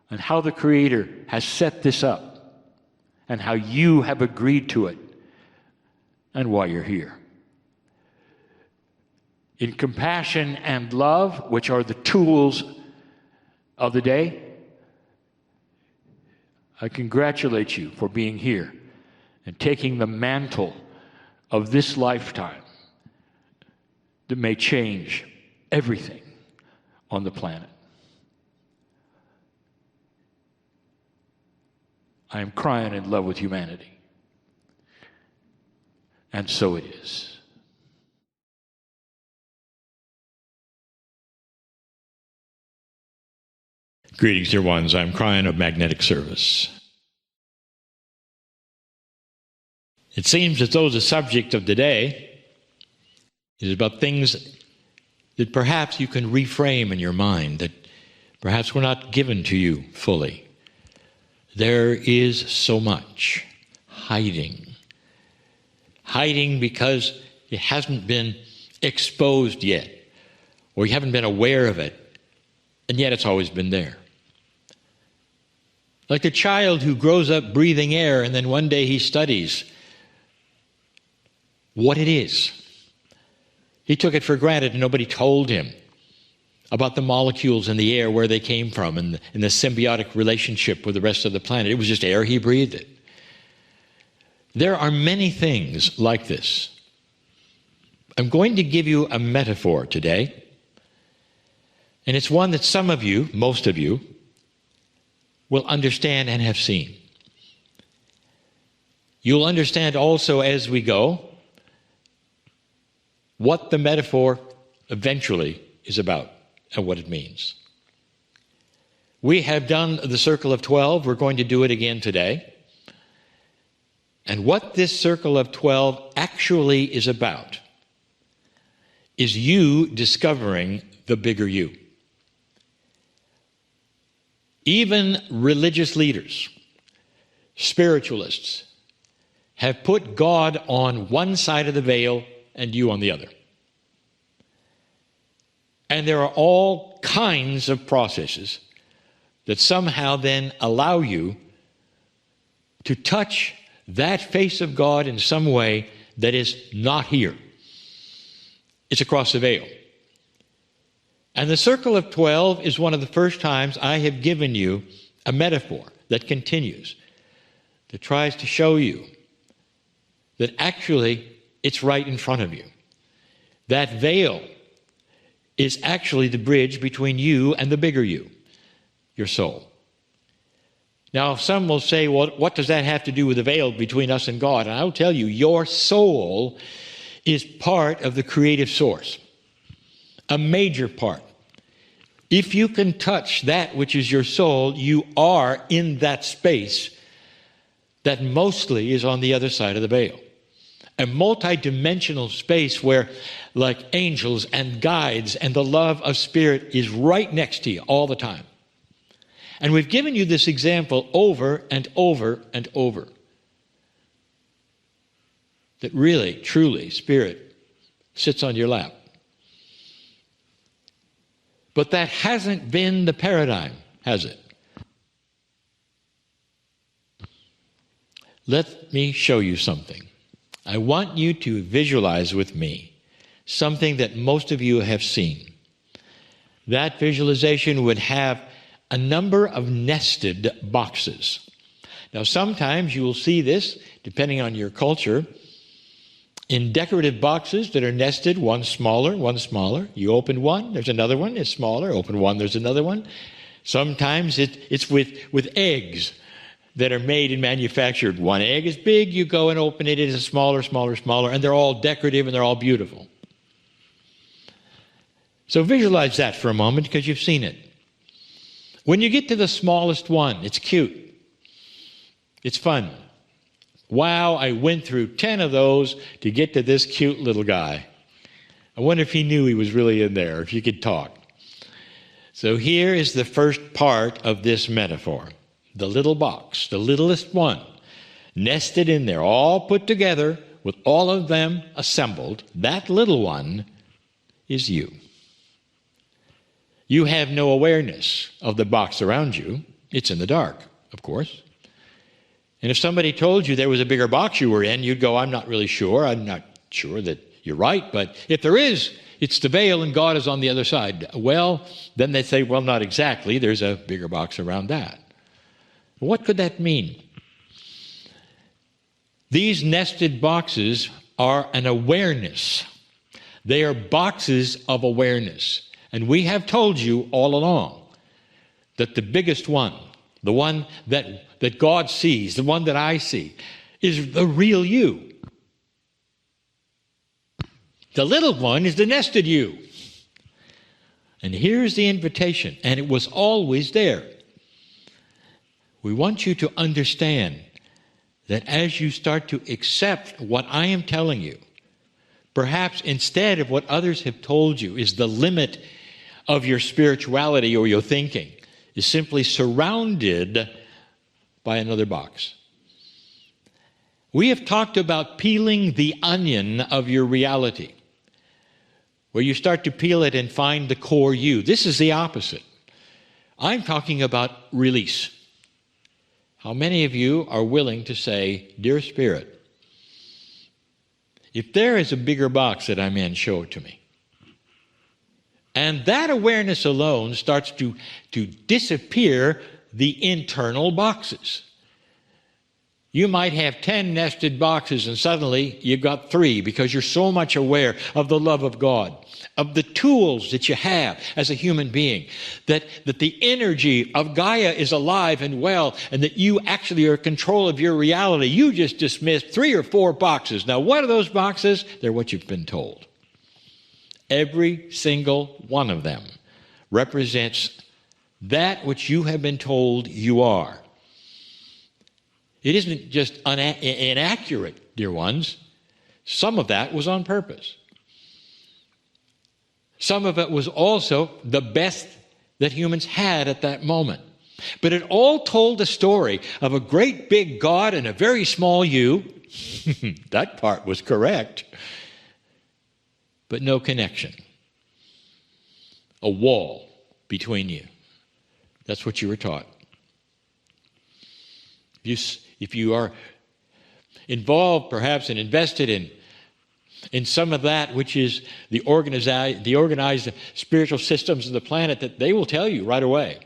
and how the Creator has set this up and how you have agreed to it and why you're here. In compassion and love, which are the tools of the day, I congratulate you for being here and taking the mantle of this lifetime that may change everything on the planet. I am crying in love with humanity. And so it is. Greetings, dear ones. I'm Kryon of Magnetic Service. It seems as though the subject of the day is about things that perhaps you can reframe in your mind, that perhaps were not given to you fully. There is so much hiding because it hasn't been exposed yet, or you haven't been aware of it, and yet it's always been there. Like the child who grows up breathing air and then one day he studies what it is. He took it for granted and nobody told him about the molecules in the air, where they came from, and the symbiotic relationship with the rest of the planet. It was just air, he breathed it. There are many things like this. I'm going to give you a metaphor today, and it's one that some of you, most of you, will understand and have seen. You'll understand also as we go what the metaphor eventually is about and what it means. We have done the circle of 12. We're going to do it again today. And what this circle of 12 actually is about is you discovering the bigger you. Even religious leaders, spiritualists, have put God on one side of the veil and you on the other. And there are all kinds of processes that somehow then allow you to touch that face of God in some way that is not here. It's across the veil. And the circle of 12 is one of the first times I have given you a metaphor that continues, that tries to show you that actually it's right in front of you. That veil is actually the bridge between you and the bigger you, your soul. Now, some will say, well, what does that have to do with the veil between us and God? And I'll tell you, your soul is part of the creative source, a major part. If you can touch that which is your soul, you are in that space that mostly is on the other side of the veil. A multidimensional space where, like angels and guides and the love of Spirit is right next to you all the time. And we've given you this example over and over and over. That really, truly, Spirit sits on your lap. But that hasn't been the paradigm, has it? Let me show you something. I want you to visualize with me something that most of you have seen. That visualization would have a number of nested boxes. Now, sometimes you will see this, depending on your culture, in decorative boxes that are nested, one smaller, one smaller. You open one, there's another one, it's smaller. Open one, there's another one. Sometimes it's with eggs that are made and manufactured. One egg is big, you go and open it, it is smaller, smaller, smaller, and they're all decorative and they're all beautiful. So visualize that for a moment because you've seen it. When you get to the smallest one, it's cute. It's fun. Wow, I went through 10 of those to get to this cute little guy. I wonder if he knew he was really in there, if you could talk. So here is the first part of this metaphor. The little box, the littlest one, nested in there, all put together with all of them assembled. That little one is you. You have no awareness of the box around you. It's in the dark, of course. And if somebody told you there was a bigger box you were in, you'd go, I'm not really sure. I'm not sure that you're right. But if there is, it's the veil and God is on the other side. Well, then they say, well, not exactly. There's a bigger box around that. What could that mean? These nested boxes are an awareness. They are boxes of awareness. And we have told you all along that the biggest one, the one that God sees, the one that I see, is the real you. The little one is the nested you. And here's the invitation, and it was always there. We want you to understand that as you start to accept what I am telling you, perhaps instead of what others have told you is the limit of your spirituality or your thinking, is simply surrounded by another box. We have talked about peeling the onion of your reality, where you start to peel it and find the core you. This is the opposite. I'm talking about release. How many of you are willing to say, Dear Spirit, if there is a bigger box that I'm in, show it to me. And that awareness alone starts to disappear the internal boxes. You might have 10 nested boxes and suddenly you've got 3 because you're so much aware of the love of God, of the tools that you have as a human being, that the energy of Gaia is alive and well, and that you actually are in control of your reality. You just dismissed 3 or 4 boxes. Now, what are those boxes? They're what you've been told. Every single one of them represents that which you have been told you are. It isn't just inaccurate, dear ones. Some of that was on purpose. Some of it was also the best that humans had at that moment. But it all told the story of a great big God and a very small you. That part was correct. But no connection. A wall between you. That's what you were taught. If you are involved, perhaps, and invested in in some of that which is the organized spiritual systems of the planet, that they will tell you right away,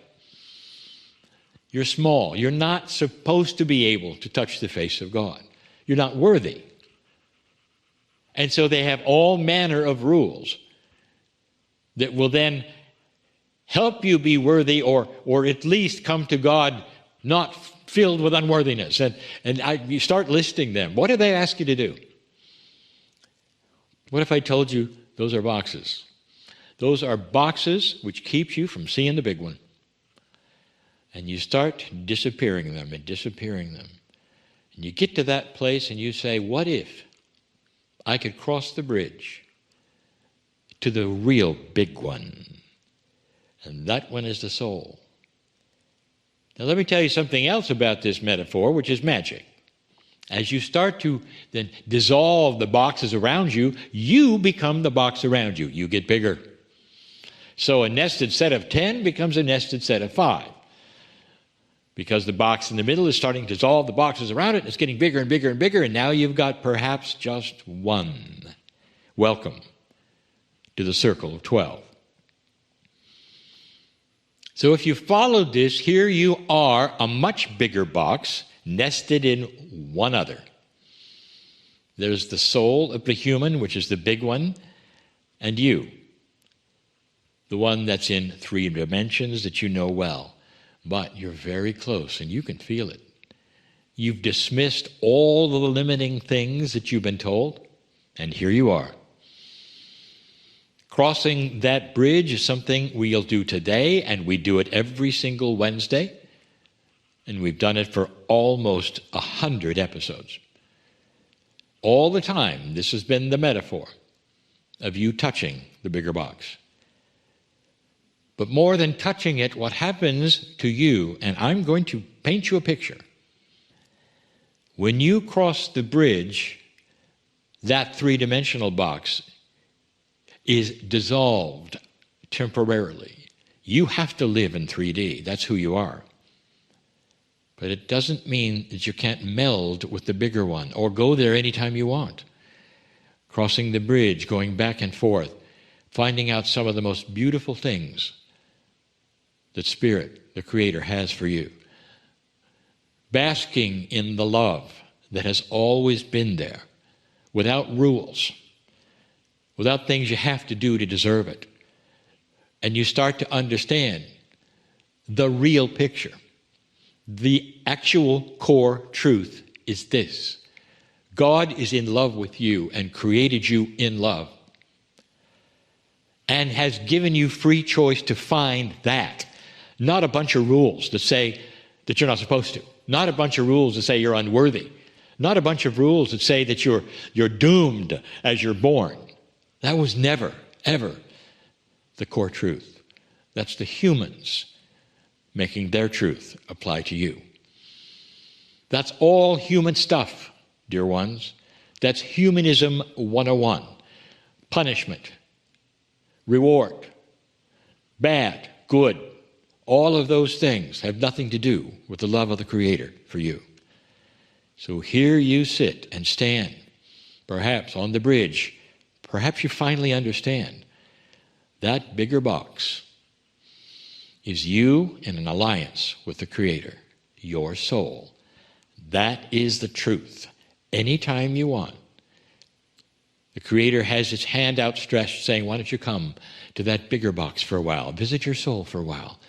you're small. You're not supposed to be able to touch the face of God. You're not worthy. And so they have all manner of rules that will then help you be worthy, or at least come to God not filled with unworthiness. You start listing them. What do they ask you to do? What if I told you those are boxes? Those are boxes which keep you from seeing the big one. And you start disappearing them and disappearing them. And you get to that place and you say, what if I could cross the bridge to the real big one? And that one is the soul. Now let me tell you something else about this metaphor, which is magic. As you start to then dissolve the boxes around you, you become the box around you. You get bigger. So a nested set of 10 becomes a nested set of 5. Because the box in the middle is starting to dissolve the boxes around it, and it's getting bigger and bigger and bigger, and now you've got perhaps just one. Welcome to the circle of 12. So if you followed this, here you are, a much bigger box, nested in one other. There's the soul of the human, which is the big one, and you, the one that's in 3 dimensions that you know well. But you're very close, and you can feel it. You've dismissed all the limiting things that you've been told, and here you are. Crossing that bridge is something we'll do today, and we do it every single Wednesday. And we've done it for almost 100 episodes. All the time, this has been the metaphor of you touching the bigger box. But more than touching it, what happens to you, and I'm going to paint you a picture. When you cross the bridge, that 3-dimensional box is dissolved temporarily. You have to live in 3D. That's who you are. But it doesn't mean that you can't meld with the bigger one or go there anytime you want. Crossing the bridge, going back and forth, finding out some of the most beautiful things that Spirit, the Creator, has for you. Basking in the love that has always been there, without rules, without things you have to do to deserve it. And you start to understand the real picture. The actual core truth is this: God is in love with you and created you in love, and has given you free choice to find that. Not a bunch of rules that say that you're not supposed to. Not a bunch of rules that say you're unworthy. Not a bunch of rules that say that you're doomed as you're born. That was never, ever the core truth. That's the humans making their truth apply to you. That's all human stuff, dear ones. That's humanism 101. Punishment, reward, bad, good. All of those things have nothing to do with the love of the Creator for you. So here you sit and stand, perhaps on the bridge. Perhaps you finally understand that bigger box is you in an alliance with the Creator, your soul. That is the truth. Anytime you want, the Creator has His hand outstretched saying, why don't you come to that bigger box for a while, visit your soul for a while.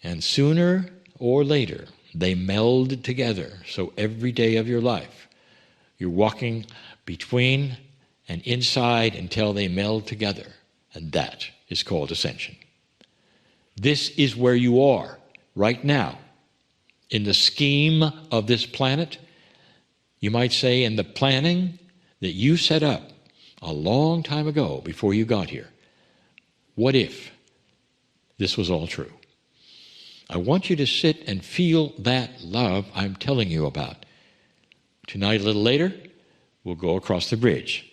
And sooner or later, they meld together. So every day of your life, you're walking between and inside until they meld together. And that is called ascension. This is where you are right now. In the scheme of this planet, you might say in the planning that you set up a long time ago before you got here. What if this was all true? I want you to sit and feel that love I'm telling you about. Tonight, a little later, we'll go across the bridge.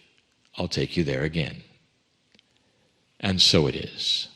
I'll take you there again. And so it is.